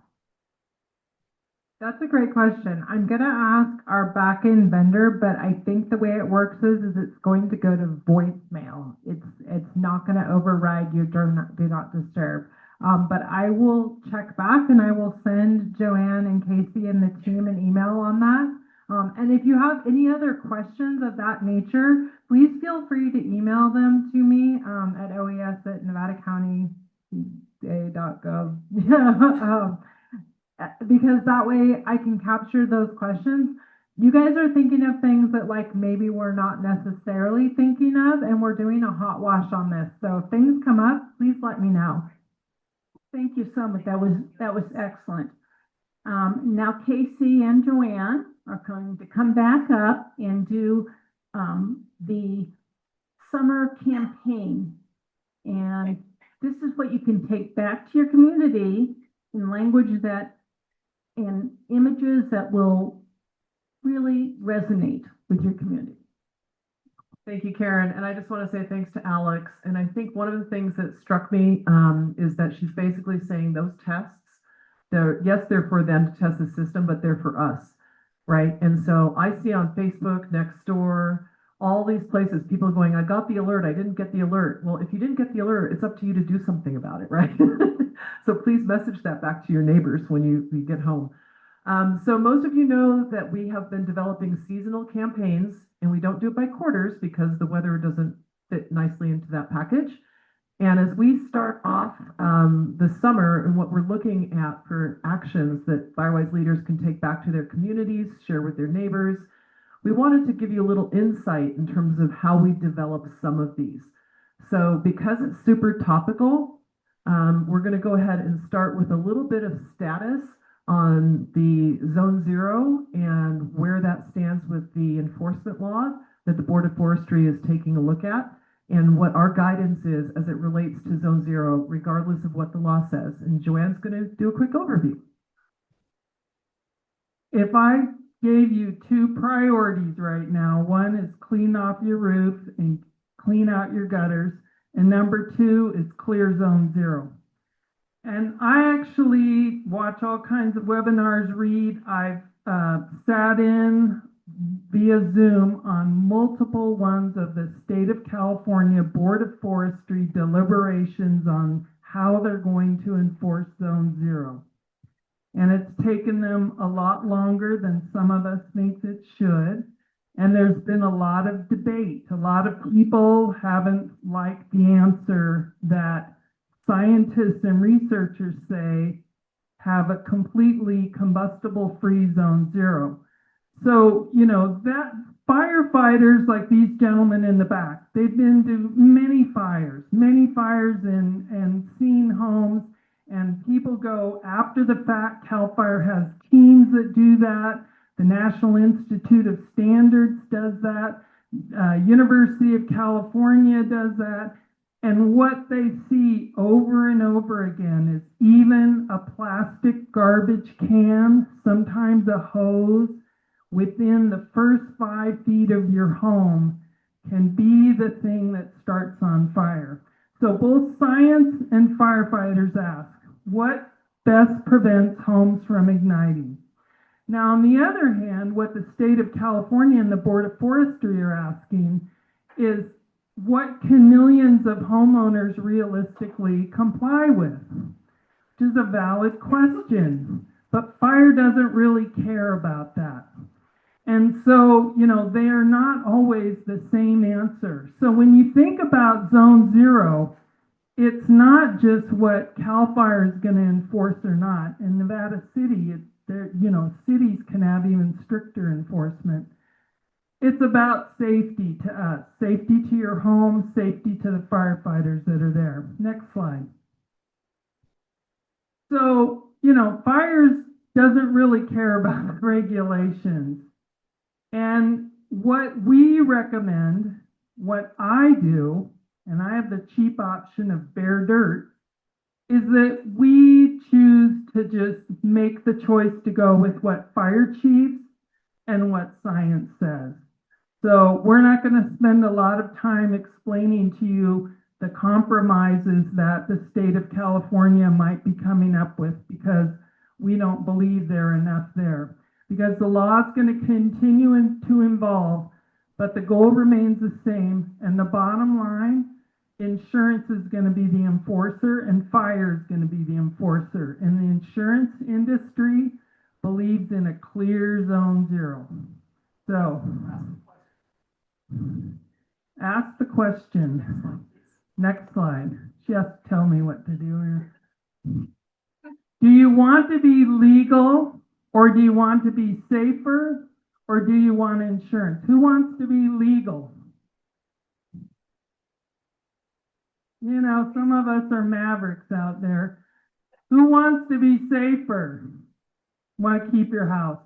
That's a great question. I'm going to ask our back-end vendor, but I think the way it works is it's going to go to voicemail. It's not going to override your do not disturb. But I will check back and I will send Joanne and Casey and the team an email on that. And if you have any other questions of that nature, please feel free to email them to me at oes@nevadacounty.gov. Because that way I can capture those questions. You guys are thinking of things that maybe we're not necessarily thinking of, and we're doing a hot wash on this. So if things come up, please let me know. Thank you so much. That was excellent. Now Casey and Joanne are going to come back up and do the summer campaign. And this is what you can take back to your community in language that, and images that will really resonate with your community. Thank you, Karen. And I just want to say thanks to Alex. And I think one of the things that struck me is that she's basically saying those tests, they're for them to test the system, but they're for us, right? And so I see on Facebook, Nextdoor, all these places, people going, I got the alert, I didn't get the alert. Well, if you didn't get the alert, it's up to you to do something about it, right? So please message that back to your neighbors when you get home. So most of you know that we have been developing seasonal campaigns, and we don't do it by quarters because the weather doesn't fit nicely into that package. And as we start off the summer and what we're looking at for actions that Firewise leaders can take back to their communities, share with their neighbors, we wanted to give you a little insight in terms of how we develop some of these. So because it's super topical, we're going to go ahead and start with a little bit of status on the Zone 0 and where that stands with the enforcement law that the Board of Forestry is taking a look at, and what our guidance is as it relates to Zone 0, regardless of what the law says. And Joanne's going to do a quick overview. If I gave you two priorities right now, one is clean off your roof and clean out your gutters, and number two is clear Zone 0. And I actually watch all kinds of webinars, I've sat in via Zoom on multiple ones of the State of California Board of Forestry deliberations on how they're going to enforce Zone 0. And it's taken them a lot longer than some of us think it should. And there's been a lot of debate. A lot of people haven't liked the answer that scientists and researchers say have a completely combustible free Zone 0. So, you know, that firefighters like these gentlemen in the back, they've been to many fires and seen homes, and people go after the fact. CAL FIRE has teams that do that. The National Institute of Standards does that. University of California does that. And what they see over and over again is even a plastic garbage can, sometimes a hose, within the first 5 feet of your home can be the thing that starts on fire. So both science and firefighters ask, what best prevents homes from igniting? Now, on the other hand, what the State of California and the Board of Forestry are asking is, what can millions of homeowners realistically comply with? Which is a valid question, but fire doesn't really care about that. And so, you know, they are not always the same answer. So when you think about Zone 0, it's not just what CAL FIRE is going to enforce or not. In Nevada City, cities can have even stricter enforcement. It's about safety to us, safety to your home, safety to the firefighters that are there. Next slide. So, you know, fires doesn't really care about regulations. And what we recommend, what I do, and I have the cheap option of bare dirt, is that we choose to just make the choice to go with what fire chiefs and what science says. So we're not going to spend a lot of time explaining to you the compromises that the state of California might be coming up with, because we don't believe there are enough there. Because the law is going to continue to evolve, but the goal remains the same. And the bottom line, insurance is going to be the enforcer and fire is going to be the enforcer. And the insurance industry believes in a clear Zone 0. So, ask the question. Next slide. She has to tell me what to do here. Do you want to be legal, or do you want to be safer, or do you want insurance? Who wants to be legal? You know, some of us are mavericks out there. Who wants to be safer? Want to keep your house?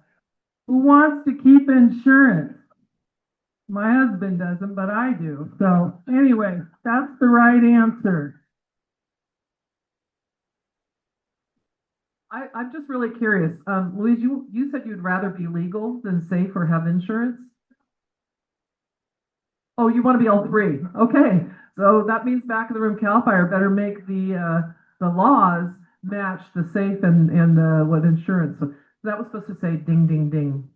Who wants to keep insurance? My husband doesn't, but I do. So anyway, that's the right answer. I'm just really curious. Louise, you said you'd rather be legal than safe or have insurance? Oh, you want to be all three. Okay. So that means back of the room CAL FIRE better make the laws match the safe and what insurance. So that was supposed to say ding, ding, ding.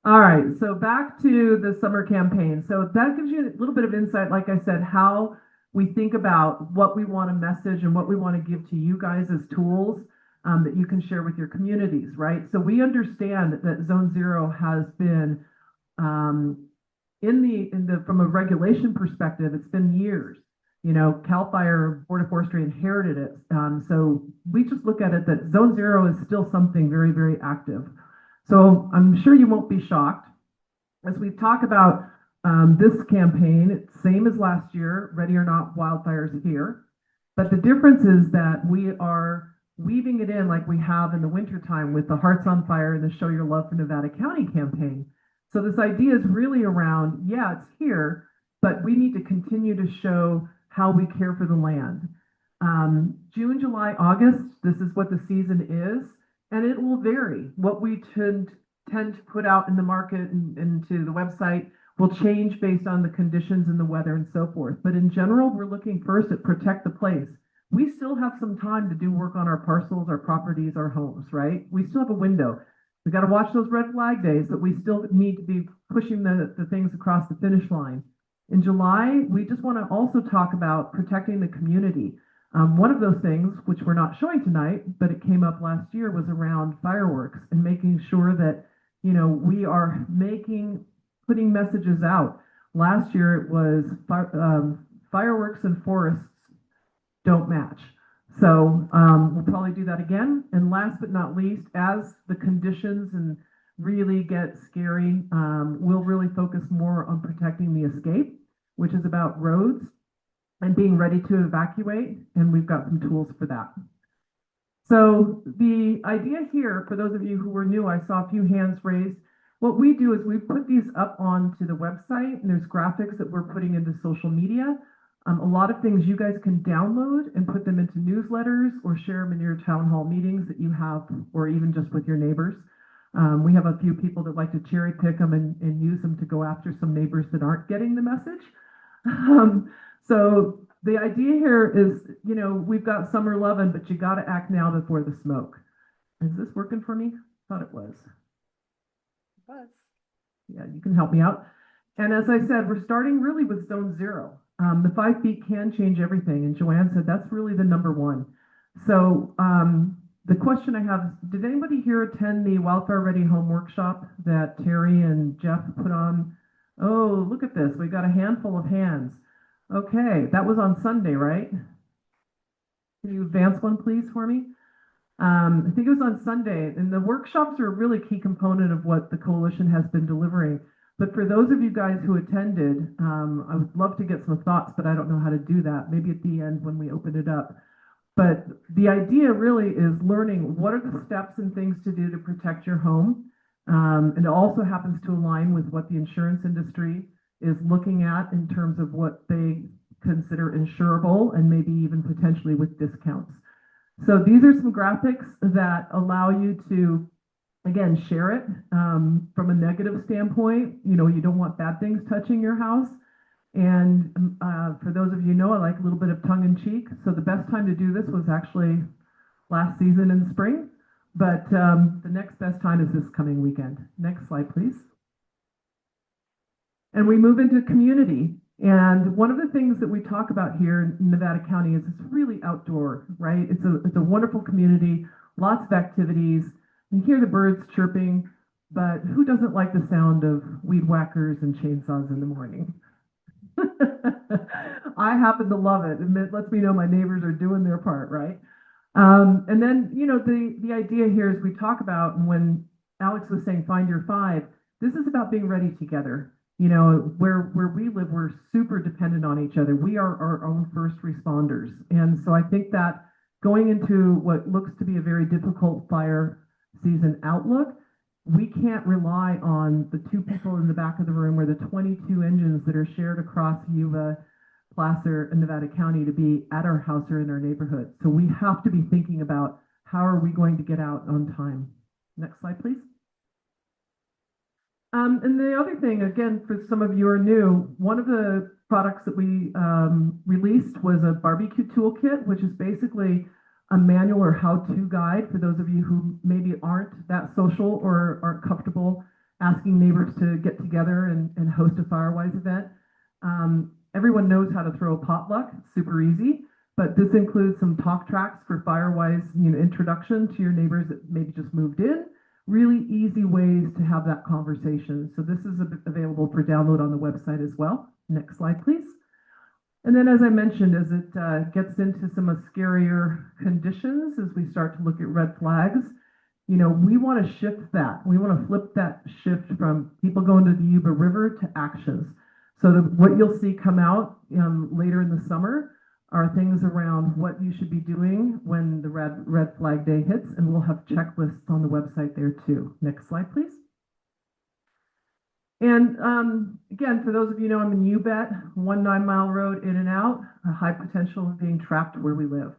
All right. So back to the summer campaign. So that gives you a little bit of insight, like I said, how we think about what we want to message and what we want to give to you guys as tools that you can share with your communities, right? So we understand that Zone Zero has been from a regulation perspective, it's been years. You know, CAL FIRE, Board of Forestry inherited it. So we just look at it that Zone Zero is still something very, very active. So I'm sure you won't be shocked as we talk about this campaign. It's same as last year, Ready or Not Wildfires Here. But the difference is that we are weaving it in like we have in the wintertime with the Hearts on Fire and the Show Your Love for Nevada County campaign. So this idea is really around, yeah, it's here, but we need to continue to show how we care for the land. June, July, August, this is what the season is, and it will vary. What we tend to put out in the market and into the website will change based on the conditions and the weather and so forth. But in general, we're looking first at protect the place. We still have some time to do work on our parcels, our properties, our homes, right? We still have a window. We got to watch those red flag days, but we still need to be pushing the things across the finish line. In July, we just want to also talk about protecting the community. One of those things, which we're not showing tonight, but it came up last year, was around fireworks and making sure that, you know, we are putting messages out. Last year it was fireworks and forests don't match. So we'll probably do that again. And last but not least, as the conditions and really get scary, we'll really focus more on protecting the escape, which is about roads and being ready to evacuate. And we've got some tools for that. So the idea here, for those of you who were new, I saw a few hands raised. What we do is we put these up onto the website, and there's graphics that we're putting into social media. A lot of things you guys can download and put them into newsletters or share them in your town hall meetings that you have, or even just with your neighbors. We have a few people that like to cherry pick them and use them to go after some neighbors that aren't getting the message. So the idea here is, you know, we've got summer loving, but you got to act now before the smoke. Is this working for me? Thought it was. Yeah, you can help me out. And as I said, we're starting really with Zone Zero. The 5 feet can change everything. And Joanne said that's really the number one. So the question I have, did anybody here attend the Wildfire-Ready home workshop that Terry and Jeff put on? Oh, look at this. We got a handful of hands. Okay, that was on Sunday, right? Can you advance one, please, for me? I think it was on Sunday. And the workshops are a really key component of what the coalition has been delivering. But for those of you guys who attended, I would love to get some thoughts, but I don't know how to do that. Maybe at the end when we open it up. But the idea really is learning what are the steps and things to do to protect your home. And it also happens to align with what the insurance industry is looking at in terms of what they consider insurable and maybe even potentially with discounts. So these are some graphics that allow you to, again, share it from a negative standpoint. You know, you don't want bad things touching your house. And for those of you who know, I like a little bit of tongue in cheek. So the best time to do this was actually last season in spring. But the next best time is this coming weekend. Next slide, please. And we move into community. And one of the things that we talk about here in Nevada County is it's really outdoor, right? It's a wonderful community, lots of activities. You hear the birds chirping, but who doesn't like the sound of weed whackers and chainsaws in the morning? I happen to love it. It lets me know my neighbors are doing their part, right? And then, you know, the idea here is we talk about, and when Alex was saying find your 5, this is about being ready together. You know, where we live, we're super dependent on each other. We are our own first responders. And so I think that going into what looks to be a very difficult fire season outlook, we can't rely on the two people in the back of the room or the 22 engines that are shared across Yuba, Placer, and Nevada County to be at our house or in our neighborhood. So we have to be thinking about how are we going to get out on time. Next slide, please. And the other thing, again, for some of you are new, one of the products that we released was a barbecue toolkit, which is basically a manual or how-to guide for those of you who maybe aren't that social or aren't comfortable asking neighbors to get together and host a Firewise event. Everyone knows how to throw a potluck, it's super easy, but this includes some talk tracks for Firewise, introduction to your neighbors that maybe just moved in. Really easy ways to have that conversation. So this is available for download on the website as well. Next slide, please. And then, as I mentioned, as it gets into some of scarier conditions, as we start to look at red flags, we want to shift that. We want to flip that shift from people going to the Yuba River to actions. So what you'll see come out later in the summer are things around what you should be doing when the red flag day hits, and we'll have checklists on the website there too. Next slide, please. And again, for those of you who know, I'm in UBET, 1 9-mile road in and out, a high potential of being trapped where we live.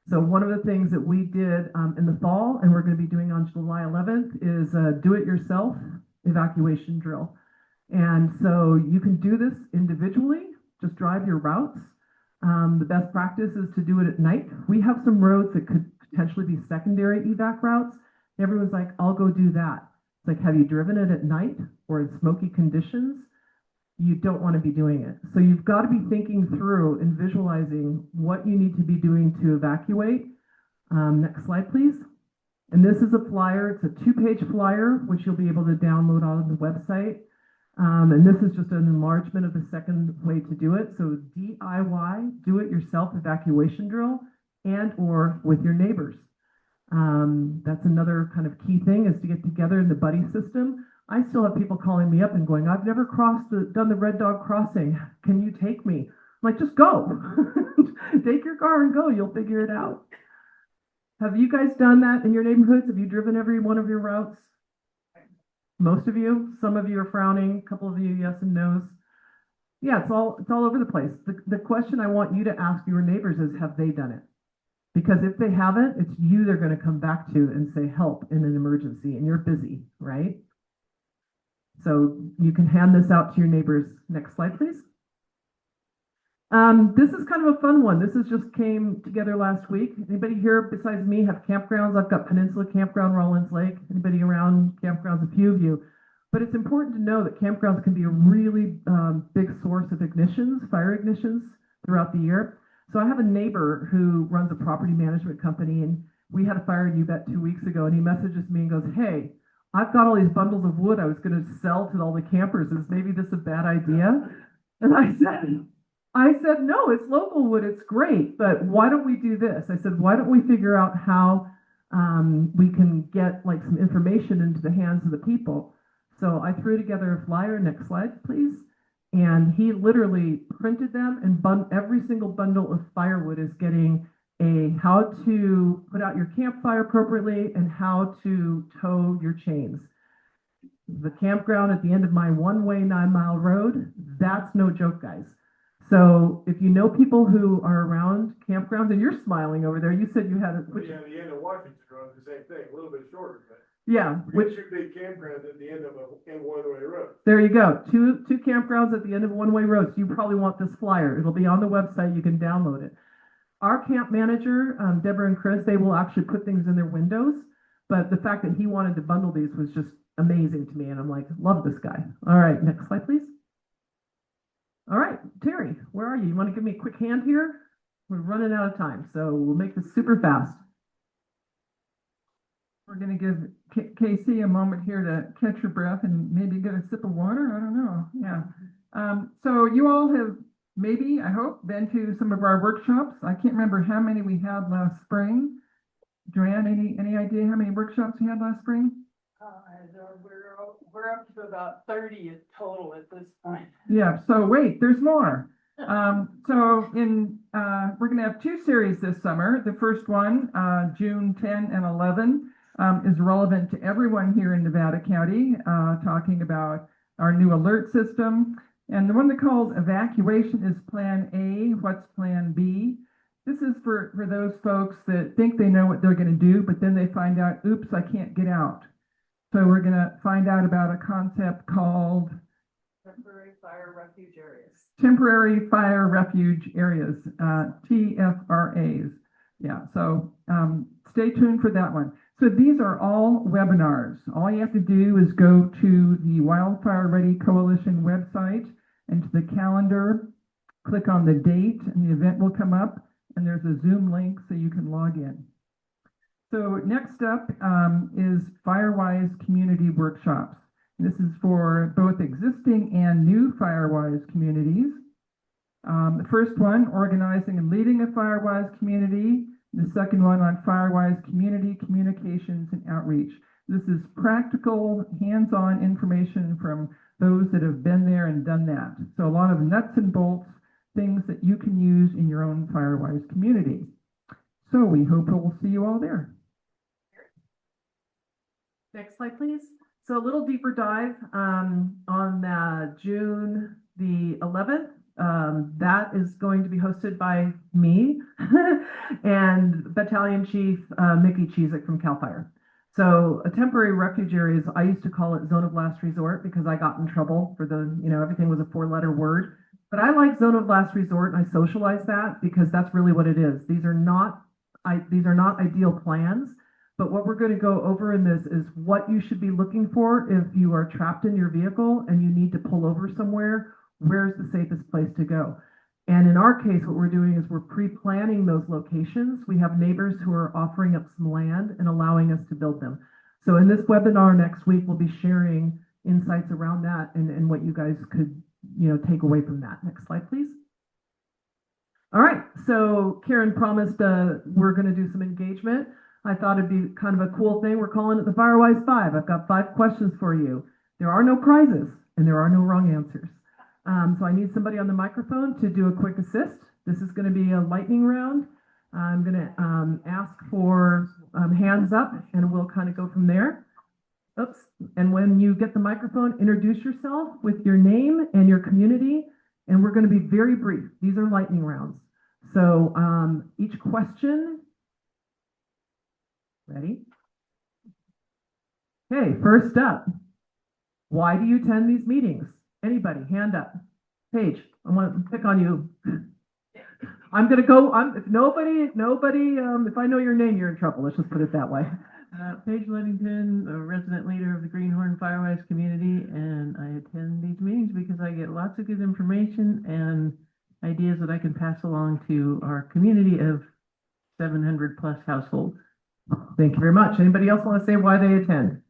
So one of the things that we did in the fall, and we're going to be doing on July 11th, is a do-it-yourself evacuation drill. And so you can do this individually, just drive your routes. The best practice is to do it at night. We have some roads that could potentially be secondary evac routes. Everyone's like, I'll go do that. It's like, have you driven it at night or in smoky conditions? You don't want to be doing it. So you've got to be thinking through and visualizing what you need to be doing to evacuate. Next slide, please. And this is a flyer. It's a 2-page flyer, which you'll be able to download on the website. And this is just an enlargement of the second way to do it. So DIY, do-it-yourself evacuation drill, and or with your neighbors. That's another kind of key thing, is to get together in the buddy system. I still have people calling me up and going, I've never done the Red Dog crossing. Can you take me? I'm like, just go. Take your car and go. You'll figure it out. Have you guys done that in your neighborhoods? Have you driven every one of your routes? Most of you. Some of you are frowning. A couple of you, yes and no's. Yeah, it's all over the place. The question I want you to ask your neighbors is, have they done it? Because if they haven't, it's you they're going to come back to and say help in an emergency, and you're busy, right? So you can hand this out to your neighbors. Next slide, please. This is kind of a fun one. This just came together last week. Anybody here besides me have campgrounds? I've got Peninsula Campground, Rollins Lake. Anybody around campgrounds? A few of you. But it's important to know that campgrounds can be a really big source of ignitions, fire ignitions throughout the year. So I have a neighbor who runs a property management company, and we had a fire in UBET 2 weeks ago, and he messages me and goes, hey, I've got all these bundles of wood I was going to sell to all the campers. Is maybe this a bad idea? And I said, no, it's local wood. It's great. But why don't we do this? I said, why don't we figure out how we can get like some information into the hands of the people? So I threw together a flyer. Next slide, please. And he literally printed them, and every single bundle of firewood is getting a how to put out your campfire appropriately and how to tow your chains. The campground at the end of my one-way 9-mile road, that's no joke, guys. So if you know people who are around campgrounds, and you're smiling over there, you said you had a... Yeah, the end of Washington Road, the same thing, a little bit shorter, but... Yeah. Which big campground at the end of a one-way road. There you go. Two campgrounds at the end of a one-way road. So you probably want this flyer. It'll be on the website. You can download it. Our camp manager, Deborah and Chris, they will actually put things in their windows. But the fact that he wanted to bundle these was just amazing to me. And I'm like, love this guy. All right, next slide, please. All right, Terry, where are you? You want to give me a quick hand here? We're running out of time, so we'll make this super fast. We're going to give Casey a moment here to catch her breath and maybe get a sip of water. I don't know. Yeah. So you all have maybe, I hope, been to some of our workshops. I can't remember how many we had last spring. Joanne, any idea how many workshops we had last spring? We're up to about 30 in total at this point. Yeah. So wait, there's more. We're gonna have two series this summer. The first one, June 10 and 11, is relevant to everyone here in Nevada County, talking about our new alert system. And the one they called Evacuation is Plan A. What's Plan B? This is for those folks that think they know what they're gonna do, but then they find out, oops, I can't get out. So we're gonna find out about a concept called Temporary fire refuge areas. Temporary Fire Refuge Areas, TFRAs. Yeah, so stay tuned for that one. So these are all webinars. All you have to do is go to the Wildfire-Ready Coalition website and to the calendar, click on the date, and the event will come up, and there's a Zoom link so you can log in. So next up is FireWise Community Workshops. This is for both existing and new FireWise communities. The first one, organizing and leading a FireWise community. The second one on FireWise community communications and outreach. This is practical, hands-on information from those that have been there and done that. So a lot of nuts and bolts, things that you can use in your own FireWise community. So we hope we'll see you all there. Next slide, please. So a little deeper dive on June the 11th. That is going to be hosted by me and Battalion Chief Mickey Cheezick from CAL FIRE. So a temporary refuge areas, I used to call it zone of last resort because I got in trouble for everything was a 4-letter word. But I like zone of last resort, and I socialize that because that's really what it is. These are not ideal plans. But what we're going to go over in this is what you should be looking for if you are trapped in your vehicle and you need to pull over somewhere. Where's the safest place to go? And in our case, what we're doing is we're pre-planning those locations. We have neighbors who are offering up some land and allowing us to build them. So in this webinar next week, we'll be sharing insights around that and what you guys could take away from that. Next slide, please. All right, so Karen promised we're going to do some engagement. I thought it'd be kind of a cool thing. We're calling it the FireWise 5. I've got 5 questions for you. There are no prizes and there are no wrong answers. So I need somebody on the microphone to do a quick assist. This is going to be a lightning round. I'm going to ask for hands up and we'll kind of go from there. Oops. And when you get the microphone, introduce yourself with your name and your community. And we're going to be very brief. These are lightning rounds. So each question. Ready? Okay, first up. Why do you attend these meetings? Anybody, hand up. Paige, I want to pick on you. I'm going to go, if I know your name, you're in trouble. Let's just put it that way. Paige Ludington, a resident leader of the Greenhorn Firewise community, and I attend these meetings because I get lots of good information and ideas that I can pass along to our community of 700 plus households. Thank you very much. Anybody else want to say why they attend?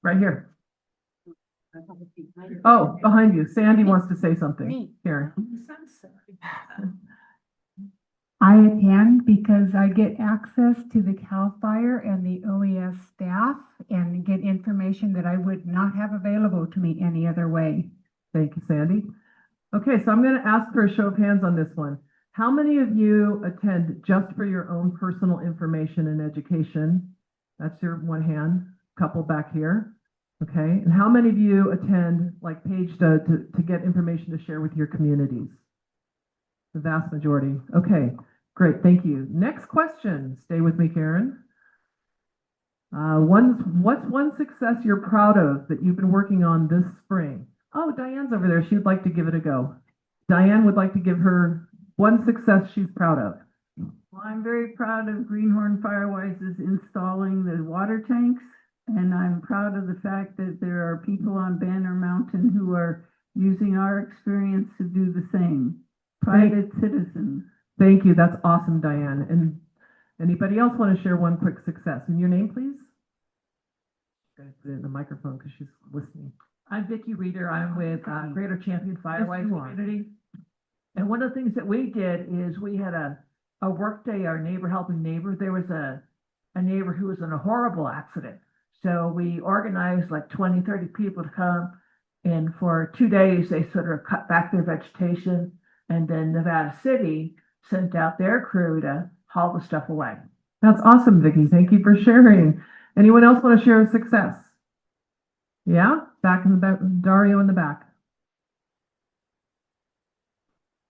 Right here. Oh, behind you. Sandy wants to say something. Me. Karen. I attend because I get access to the CAL FIRE and the OES staff and get information that I would not have available to me any other way. Thank you, Sandy. Okay, so I'm going to ask for a show of hands on this one. How many of you attend just for your own personal information and education? That's your one hand. Couple back here. Okay, and how many of you attend, like Paige does, to get information to share with your communities? The vast majority. Okay, great, thank you. Next question. Stay with me, Karen. What's one success you're proud of that you've been working on this spring? Oh, Diane's over there. She would like to give it a go. Diane would like to give her one success she's proud of. Well, I'm very proud of Greenhorn Firewise's installing the water tanks. And I'm proud of the fact that there are people on Banner Mountain who are using our experience to do the same. Private citizens. Thank you. That's awesome, Diane. And anybody else want to share one quick success? And your name, please? Guys, put it in the microphone because she's listening. I'm Vicki Reeder. I'm with Greater Champion Firewise Community. And one of the things that we did is we had a work day, our neighbor helping neighbor. There was a neighbor who was in a horrible accident. So we organized like 20, 30 people to come, and for 2 days they sort of cut back their vegetation And then Nevada City sent out their crew to haul the stuff away. That's awesome, Vicki. Thank you for sharing. Anyone else want to share a success? Yeah, back in the back, Dario in the back.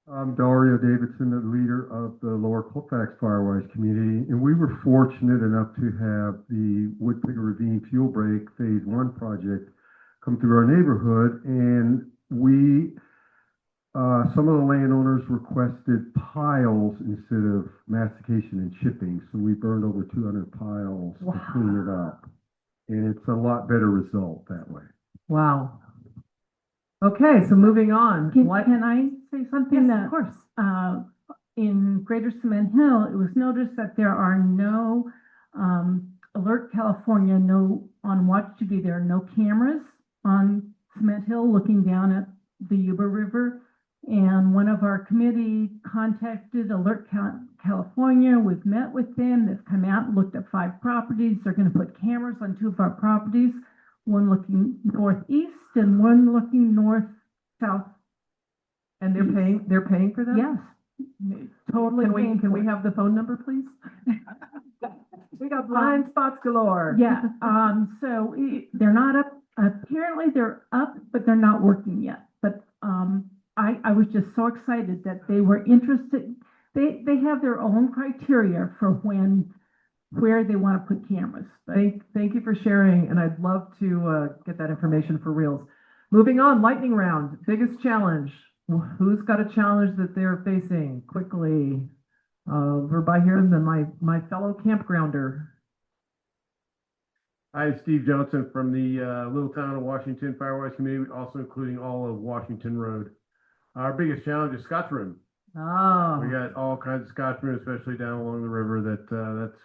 I'm Dario Davidson, the leader of the Lower Colfax Firewise community, and we were fortunate enough to have the Woodpecker Ravine Fuel Break Phase 1 project come through our neighborhood, and some of the landowners requested piles instead of mastication and chipping, so we burned over 200 piles to clean it up, and it's a lot better result that way. Wow. Okay, so moving on. Can I say something? Yes, of course. In Greater Cement Hill, it was noticed that there are no, Alert California, on Watch TV, there are no cameras on Cement Hill looking down at the Yuba River. And one of our committee contacted Alert California. We've met with them. They've come out and looked at 5 properties. They're going to put cameras on 2 of our properties, one looking northeast and one looking north-south. And they're paying for that? Yes. Totally. Can we have the phone number, please? We got blind spots galore. Yeah. So they're not up. Apparently they're up, but they're not working yet. But I was just so excited that they were interested. They have their own criteria for where they want to put cameras. Thank you for sharing, and I'd love to get that information for reals. Moving on, lightning round, biggest challenge. Who's got a challenge that they're facing quickly? Over by here, then my fellow campgrounder. Hi, Steve Johnson from the little town of Washington Firewise community, also including all of Washington Road. Our biggest challenge is Scotch room. Oh. We got all kinds of Scotch room, especially down along the river. That's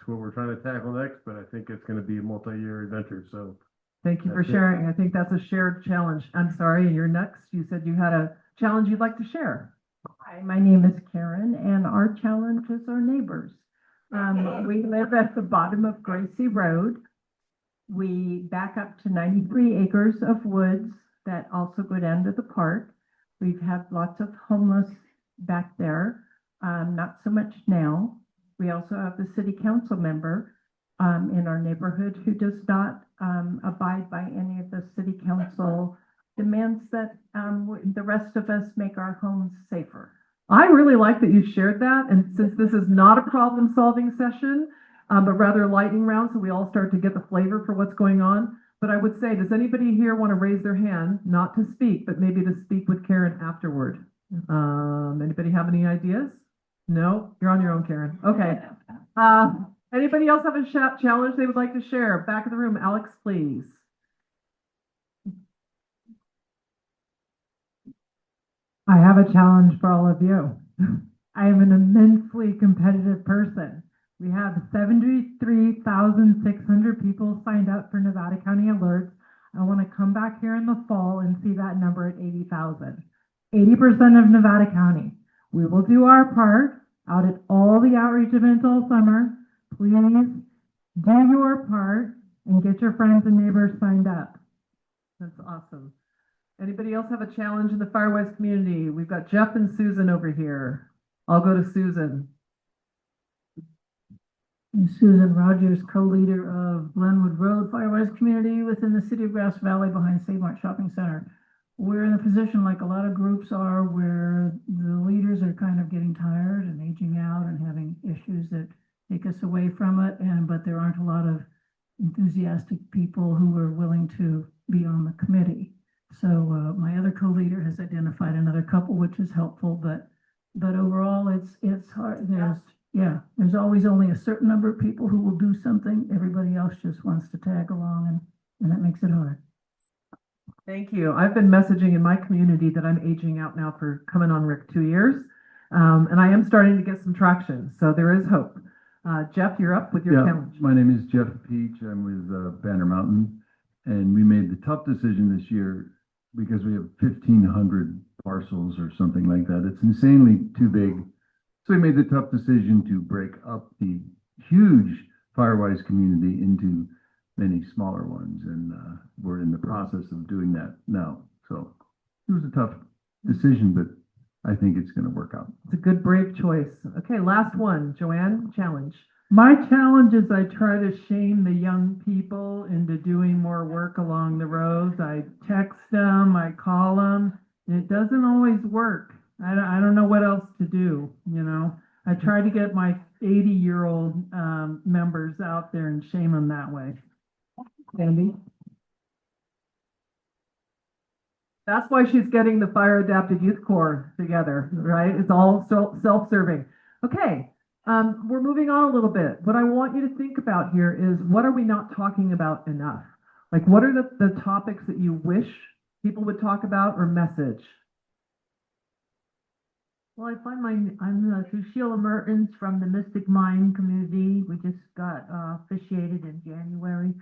what we're trying to tackle next, but I think it's going to be a multi-year adventure. So thank you for sharing. I think that's a shared challenge. I'm sorry, and you're next. You said you had a challenge you'd like to share. Hi, my name is Karen, and our challenge is our neighbors. We live at the bottom of Gracie Road. We back up to 93 acres of woods that also go down to the park. We've had lots of homeless back there, not so much now. We also have the city council member in our neighborhood who does not abide by any of the city council demands that the rest of us make our homes safer. I really like that you shared that. And since this is not a problem-solving session, but rather a lightning round, so we all start to get the flavor for what's going on. But I would say, does anybody here want to raise their hand, not to speak, but maybe to speak with Karen afterward? Anybody have any ideas? No? You're on your own, Karen. Okay. Anybody else have a challenge they would like to share? Back of the room, Alex, please. I have a challenge for all of you. I am an immensely competitive person. We have 73,600 people signed up for Nevada County Alerts. I want to come back here in the fall and see that number at 80,000. 80% of Nevada County. We will do our part out at all the outreach events all summer. Please do your part and get your friends and neighbors signed up. That's awesome. Anybody else have a challenge in the Firewise community? We've got Jeff and Susan over here. I'll go to Susan. I'm Susan Rogers, co-leader of Glenwood Road Firewise community within the city of Grass Valley behind Save Mart Shopping Center. We're in a position like a lot of groups are where the leaders are kind of getting tired and aging out and having issues that take us away from it. But there aren't a lot of enthusiastic people who are willing to be on the committee. So my other co-leader has identified another couple, which is helpful, but overall it's hard. There's always only a certain number of people who will do something. Everybody else just wants to tag along, and that makes it hard. Thank you. I've been messaging in my community that I'm aging out now for coming on, Rick, 2 years. And I am starting to get some traction. So there is hope. Jeff, you're up with your challenge. My name is Jeff Peach. I'm with Banner Mountain. And we made the tough decision this year because we have 1,500 parcels or something like that. It's insanely too big. So we made the tough decision to break up the huge Firewise community into many smaller ones. And we're in the process of doing that now. So it was a tough decision, but I think it's going to work out. It's a good, brave choice. Okay, last one, Joanne, challenge. My challenge is I try to shame the young people into doing more work along the roads. I text them, I call them. It doesn't always work. I don't know what else to do, you know. I try to get my 80-year-old members out there and shame them that way. Sandy? That's why she's getting the Fire Adapted Youth Corps together, right? It's all self-serving. Okay, we're moving on a little bit. What I want you to think about here is, what are we not talking about enough? Like, what are the topics that you wish people would talk about or message? Well, I find I'm through Sheila Mertens from the Mystic Mine community. We just got officiated in January.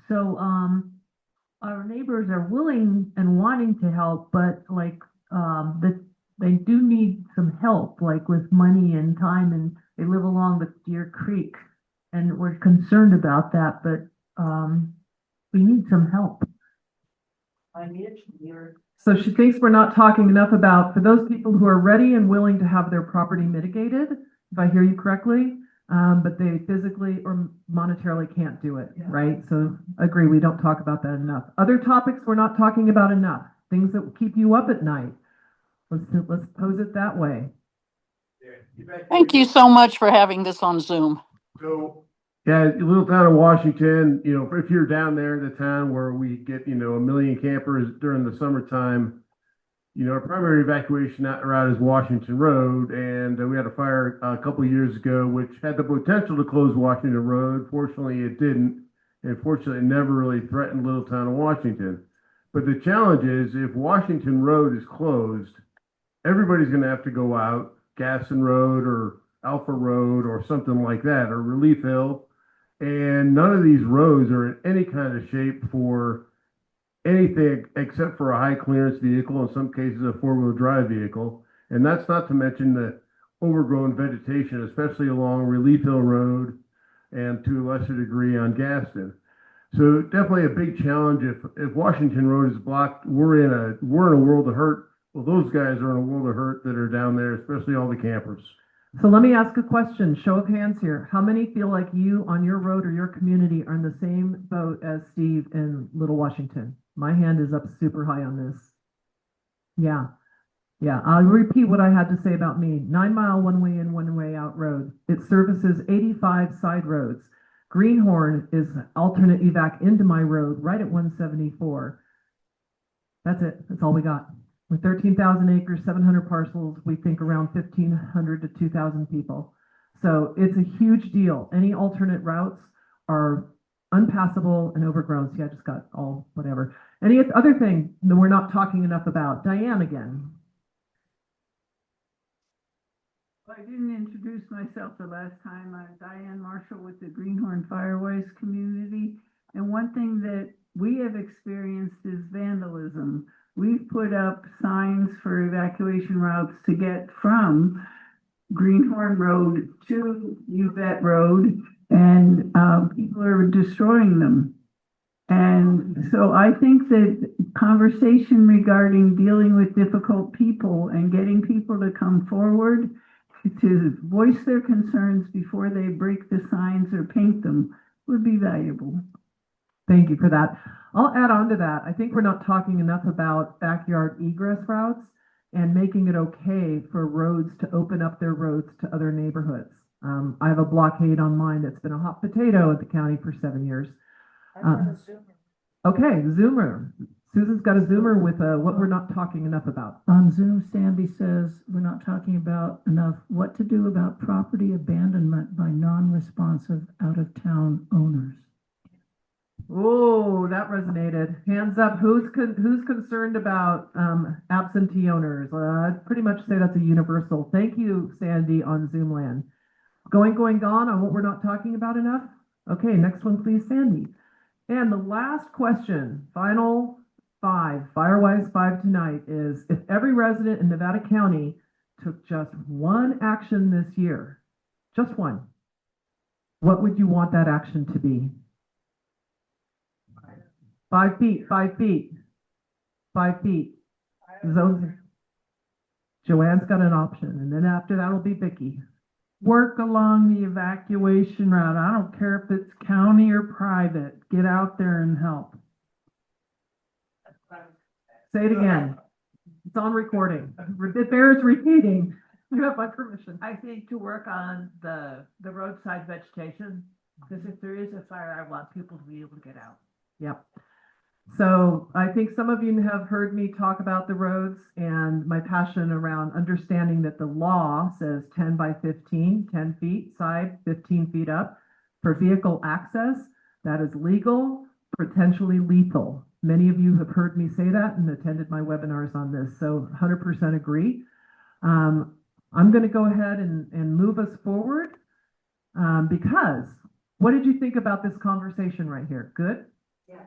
So our neighbors are willing and wanting to help, but like they do need some help, like with money and time, and they live along the Deer Creek, and we're concerned about that, but we need some help. So she thinks we're not talking enough about, for those people who are ready and willing to have their property mitigated, if I hear you correctly, but they physically or monetarily can't do it, right? So agree, we don't talk about that enough. Other topics we're not talking about enough, things that will keep you up at night. Let's pose it that way. Thank you so much for having this on Zoom. So, yeah, little town of Washington, you know, if you're down there, the town where we get, you know, 1 million campers during the summertime, you know, our primary evacuation route is Washington Road, and we had a fire a couple of years ago, which had the potential to close Washington Road. Fortunately, it didn't, and fortunately, it never really threatened little town of Washington. But the challenge is, if Washington Road is closed, everybody's going to have to go out, Gaston Road or Alpha Road or something like that, or Relief Hill. And none of these roads are in any kind of shape for anything except for a high clearance vehicle, in some cases a 4-wheel drive vehicle. And that's not to mention the overgrown vegetation, especially along Relief Hill Road and to a lesser degree on Gaston. So definitely a big challenge. If Washington Road is blocked, we're in a world of hurt. Well, those guys are in a world of hurt that are down there, especially all the campers. So let me ask a question, show of hands here. How many feel like you on your road or your community are in the same boat as Steve in Little Washington? My hand is up super high on this. Yeah. I'll repeat what I had to say about me. 9-mile one-way in, one-way out road. It services 85 side roads. Greenhorn is alternate evac into my road right at 174. That's it. That's all we got. With 13,000 acres, 700 parcels, we think around 1,500 to 2,000 people. So it's a huge deal. Any alternate routes are unpassable and overgrown. See, I just got all whatever. Any other thing that we're not talking enough about? Diane again. I didn't introduce myself the last time. I'm Diane Marshall with the Greenhorn Firewise community. And one thing that we have experienced is vandalism. We've put up signs for evacuation routes to get from Greenhorn Road to Uvet Road, and people are destroying them. And so I think that conversation regarding dealing with difficult people and getting people to come forward to voice their concerns before they break the signs or paint them would be valuable. Thank you for that. I'll add on to that. I think we're not talking enough about backyard egress routes and making it okay for roads to open up their roads to other neighborhoods. I have a blockade on mine that's been a hot potato at the county for 7 years. Okay, Zoomer. Susan's got a Zoomer with what we're not talking enough about. On Zoom, Sandy says we're not talking about enough what to do about property abandonment by non-responsive out-of-town owners. Oh, that resonated. Hands up. Who's concerned about absentee owners? I'd pretty much say that's a universal. Thank you, Sandy on Zoomland. Going, gone on what we're not talking about enough? Okay, next one, please, Sandy. And the last question, final 5, Firewise 5 tonight, is if every resident in Nevada County took just one action this year, just one, what would you want that action to be? 5 feet, 5 feet, 5 feet. Zones. Joanne's got an option, and then after that will be Vicky. Work along the evacuation route. I don't care if it's county or private. Get out there and help. Say it again. It's on recording. It bears repeating. You have my permission. I think to work on the roadside vegetation, because if there is a fire, I want people to be able to get out. Yep. So I think some of you have heard me talk about the roads and my passion around understanding that the law says 10 by 15, 10 feet side, 15 feet up for vehicle access. That is legal, potentially lethal. Many of you have heard me say that and attended my webinars on this, so 100% agree. I'm going to go ahead and move us forward because what did you think about this conversation right here? Good? Yeah.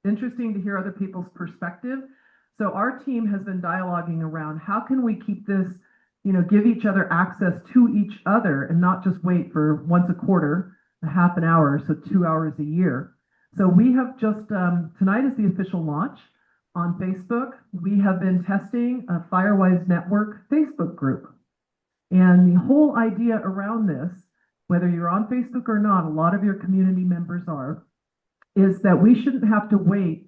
Interesting to hear other people's perspective. So our team has been dialoguing around how can we keep this, give each other access to each other and not just wait for once a quarter, a half an hour, so 2 hours a year. So we have just, tonight is the official launch on Facebook. We have been testing a Firewise Network Facebook group. And the whole idea around this, whether you're on Facebook or not, a lot of your community members are, is that we shouldn't have to wait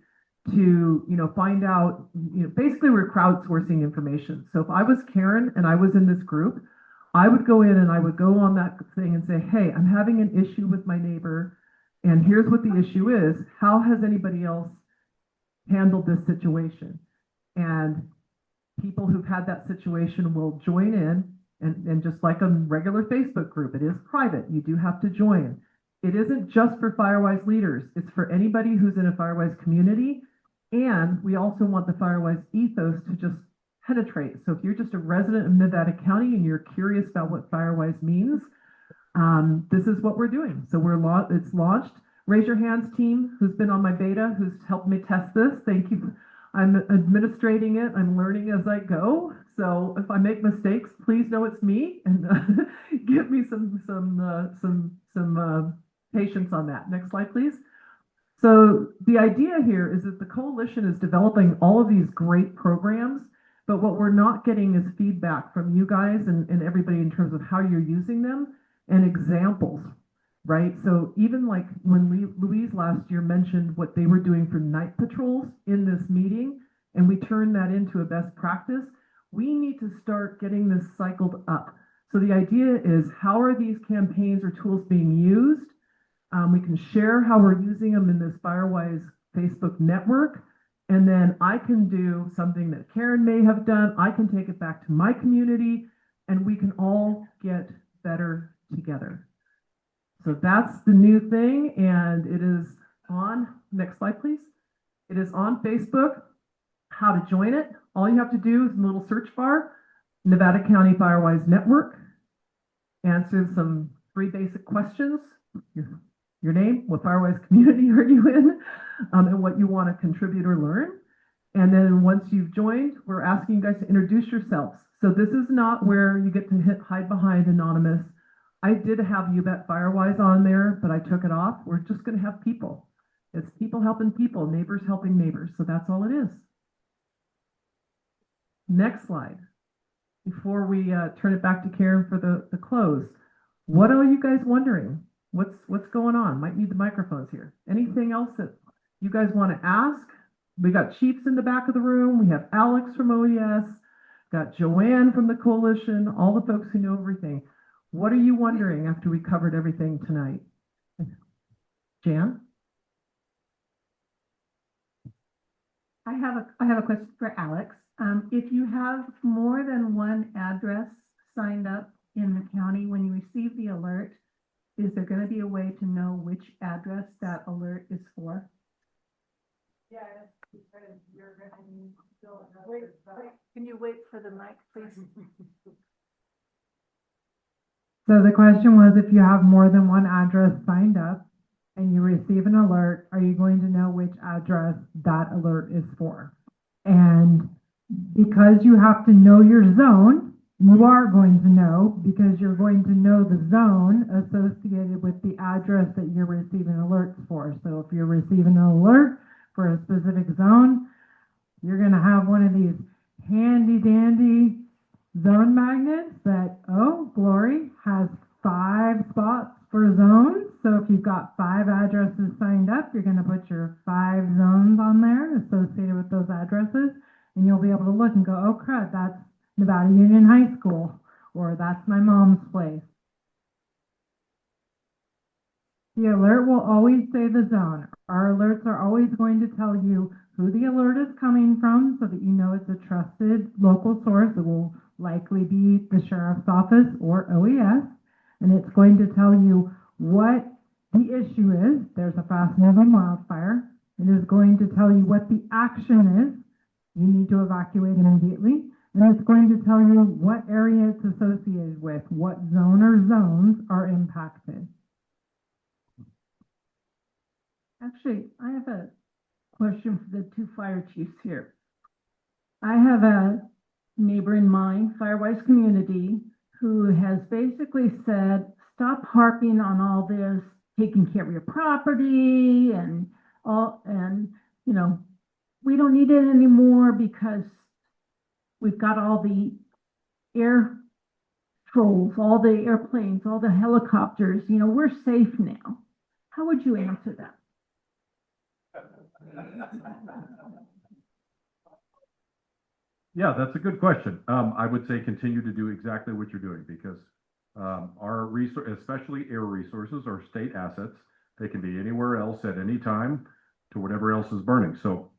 to, find out, basically we're crowdsourcing information. So if I was Karen and I was in this group, I would go in and I would go on that thing and say, hey, I'm having an issue with my neighbor, and here's what the issue is. How has anybody else handled this situation? And people who've had that situation will join in, and just like a regular Facebook group, it is private. You do have to join. It isn't just for Firewise leaders. It's for anybody who's in a Firewise community. And we also want the Firewise ethos to just penetrate. So if you're just a resident of Nevada County and you're curious about what Firewise means, this is what we're doing. So it's launched. Raise your hands, team, who's been on my beta, who's helped me test this. Thank you. I'm administrating it. I'm learning as I go. So if I make mistakes, please know it's me and give me some patience on that. Next slide, please. So the idea here is that the coalition is developing all of these great programs, but what we're not getting is feedback from you guys and everybody in terms of how you're using them and examples, right? So even like when Louise last year mentioned what they were doing for night patrols in this meeting, and we turned that into a best practice, we need to start getting this cycled up. So the idea is, how are these campaigns or tools being used? We can share how we're using them in this Firewise Facebook network. And then I can do something that Karen may have done. I can take it back to my community and we can all get better together. So that's the new thing. And it is on, next slide, please. It is on Facebook. How to join it. All you have to do is in the little search bar, Nevada County Firewise Network. Answer some 3 basic questions. Your name, what Firewise community are you in, and what you want to contribute or learn. And then once you've joined, we're asking you guys to introduce yourselves. So this is not where you get to hide behind anonymous. I did have You Bet Firewise on there, but I took it off. We're just going to have people. It's people helping people, neighbors helping neighbors. So that's all it is. Next slide. Before we turn it back to Karen for the close, what are you guys wondering? What's going on? Might need the microphones here. Anything else that you guys want to ask? We got chiefs in the back of the room. We have Alex from OES, got Joanne from the coalition, all the folks who know everything. What are you wondering after we covered everything tonight? Jan? I have a question for Alex. If you have more than one address signed up in the county, when you receive the alert, is there going to be a way to know which address that alert is for? Yes, because you're going to need to wait, can you wait for the mic, please? So the question was, if you have more than one address signed up and you receive an alert, are you going to know which address that alert is for? And because you have to know your zone, you are going to know, because you're going to know the zone associated with the address that you're receiving alerts for. So if you're receiving an alert for a specific zone, you're going to have one of these handy dandy zone magnets that, oh, glory, has 5 spots for zones. So if you've got 5 addresses signed up, you're going to put your 5 zones on there associated with those addresses. And you'll be able to look and go, oh, crud, that's Nevada Union High School, or that's my mom's place. The alert will always say the zone. Our alerts are always going to tell you who the alert is coming from so that you know it's a trusted local source. It will likely be the sheriff's office or OES, and it's going to tell you what the issue is. There's a fast-moving wildfire. It is going to tell you what the action is. You need to evacuate immediately. And it's going to tell you what area it's associated with, what zone or zones are impacted. Actually, I have a question for the 2 fire chiefs here. I have a neighbor in my Firewise community who has basically said, stop harping on all this, taking care of your property and all, and, you know, we don't need it anymore because we've got all the air trolls, all the airplanes, all the helicopters, you know, we're safe now. How would you answer that? Yeah, that's a good question. I would say continue to do exactly what you're doing because our resource, especially air resources, are state assets. They can be anywhere else at any time to whatever else is burning. So,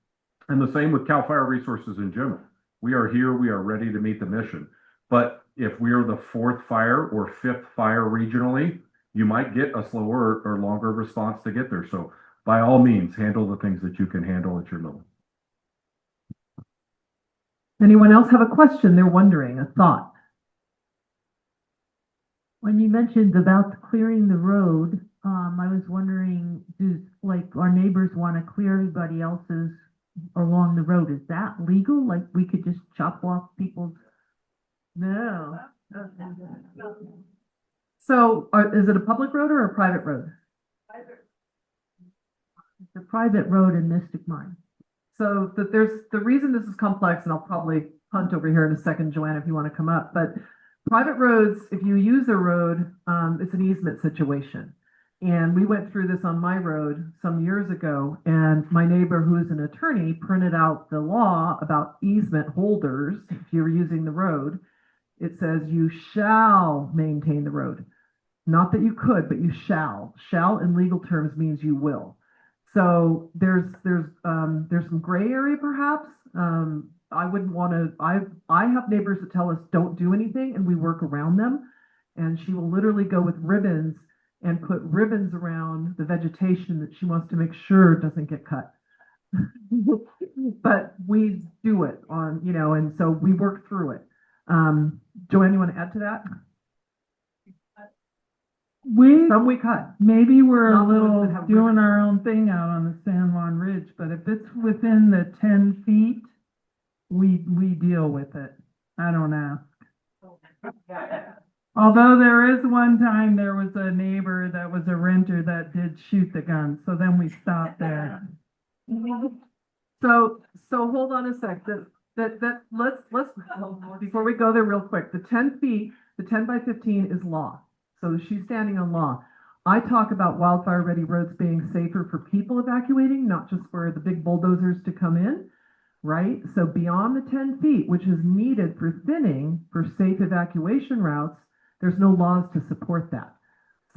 and the same with CAL FIRE resources in general. We are here, we are ready to meet the mission. But if we are the 4th fire or 5th fire regionally, you might get a slower or longer response to get there. So by all means, handle the things that you can handle at your level. Anyone else have a question they're wondering, a thought? When you mentioned about clearing the road, I was wondering, do like our neighbors want to clear everybody else's along the road? Is that legal? Like we could just chop off people's? No. So is it a public road or a private road? It's a private road in Mystic Mine. So there's the reason this is complex, and I'll probably punt over here in a second, Joanna, if you want to come up. But private roads, if you use a road, it's an easement situation. And we went through this on my road some years ago, and my neighbor, who is an attorney, printed out the law about easement holders. If you're using the road, it says you shall maintain the road. Not that you could, but you shall. Shall in legal terms means you will. So there's some gray area perhaps. I wouldn't want to. I have neighbors that tell us don't do anything, and we work around them. And she will literally go with ribbons and put ribbons around the vegetation that she wants to make sure doesn't get cut. But we do it on, you know, and so we work through it. Joanne, you want to add to that? Some we cut. Maybe we're Not a little ones that have doing ribbons. our own thing out on the San Juan Ridge, but if it's within the 10 feet, we deal with it. I don't ask. Although there is one time there was a neighbor that was a renter that did shoot the gun, so then we stopped there. So hold on a sec. Let's before we go there real quick. The 10 feet, the 10 by 15 is law. So she's standing on law. I talk about wildfire-ready roads being safer for people evacuating, not just for the big bulldozers to come in, right? So beyond the 10 feet, which is needed for thinning for safe evacuation routes, there's no laws to support that.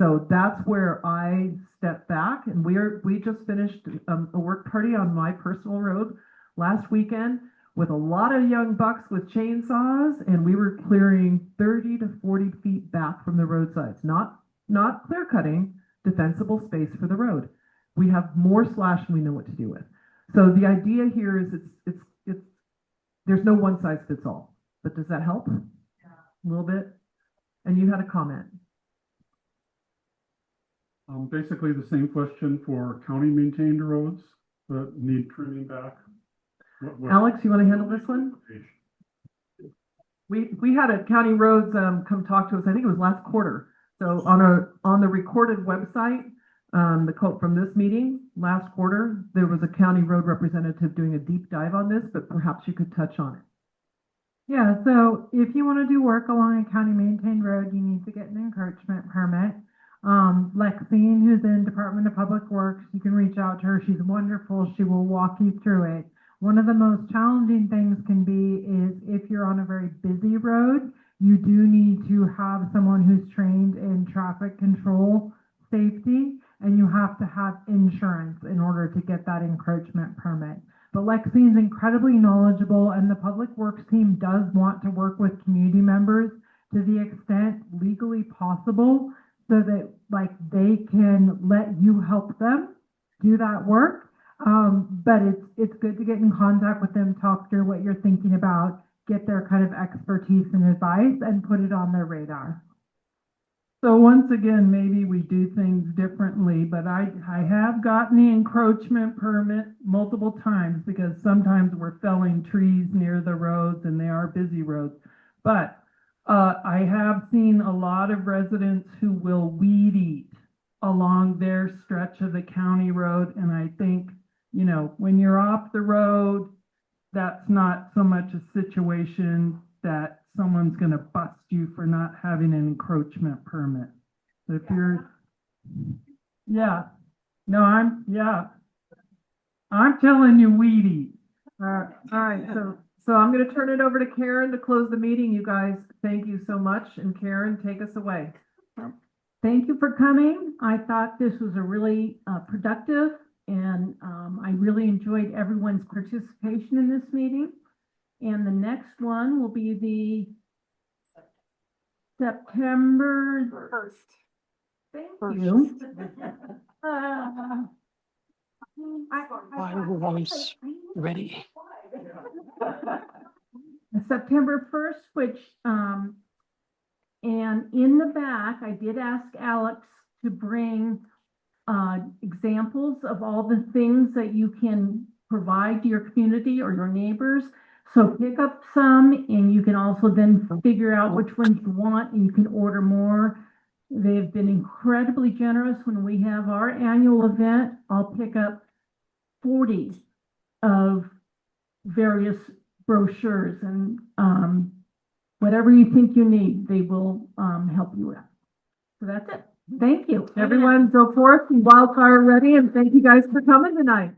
So that's where I step back, and we just finished a work party on my personal road last weekend with a lot of young bucks with chainsaws, and we were clearing 30 to 40 feet back from the roadsides, not clear cutting, defensible space for the road. We have more slash than we know what to do with. So the idea here is it's there's no one size fits all, but does that help? Yeah. A little bit? And you had a comment. Basically the same question for county maintained roads that need trimming back. Alex, you want to handle this one? We had a county roads come talk to us. I think it was last quarter. So on the recorded website, the quote from this meeting last quarter, there was a county road representative doing a deep dive on this, but perhaps you could touch on it. Yeah, so if you want to do work along a county maintained road, you need to get an encroachment permit. Lexine, who's in Department of Public Works, you can reach out to her. She's wonderful. She will walk you through it. One of the most challenging things can be is if you're on a very busy road, you do need to have someone who's trained in traffic control safety, and you have to have insurance in order to get that encroachment permit. But Lexine's incredibly knowledgeable, and the Public Works team does want to work with community members to the extent legally possible so that like they can let you help them do that work. But it's good to get in contact with them, talk through what you're thinking about, get their kind of expertise and advice, and put it on their radar. So once again, maybe we do things differently, but I have gotten the encroachment permit multiple times because sometimes we're felling trees near the roads and they are busy roads. But I have seen a lot of residents who will weed eat along their stretch of the county road. And I think, you know, when you're off the road, that's not so much a situation that someone's going to bust you for not having an encroachment permit. If you're, yeah, no, I'm telling you, weed eat. All right, so I'm going to turn it over to Karen to close the meeting. You guys, thank you so much. And Karen, take us away. Thank you for coming. I thought this was a really productive, and I really enjoyed everyone's participation in this meeting. And the next one will be the September 1st. Thank you. Ready. September 1st, which, and in the back, I did ask Alex to bring examples of all the things that you can provide to your community or your neighbors. So pick up some, and you can also then figure out which ones you want, and you can order more. They've been incredibly generous. When we have our annual event, I'll pick up 40 of various brochures, and whatever you think you need, they will help you with. So that's it. Thank you. Everyone go forth and Wildfire-Ready, and thank you guys for coming tonight.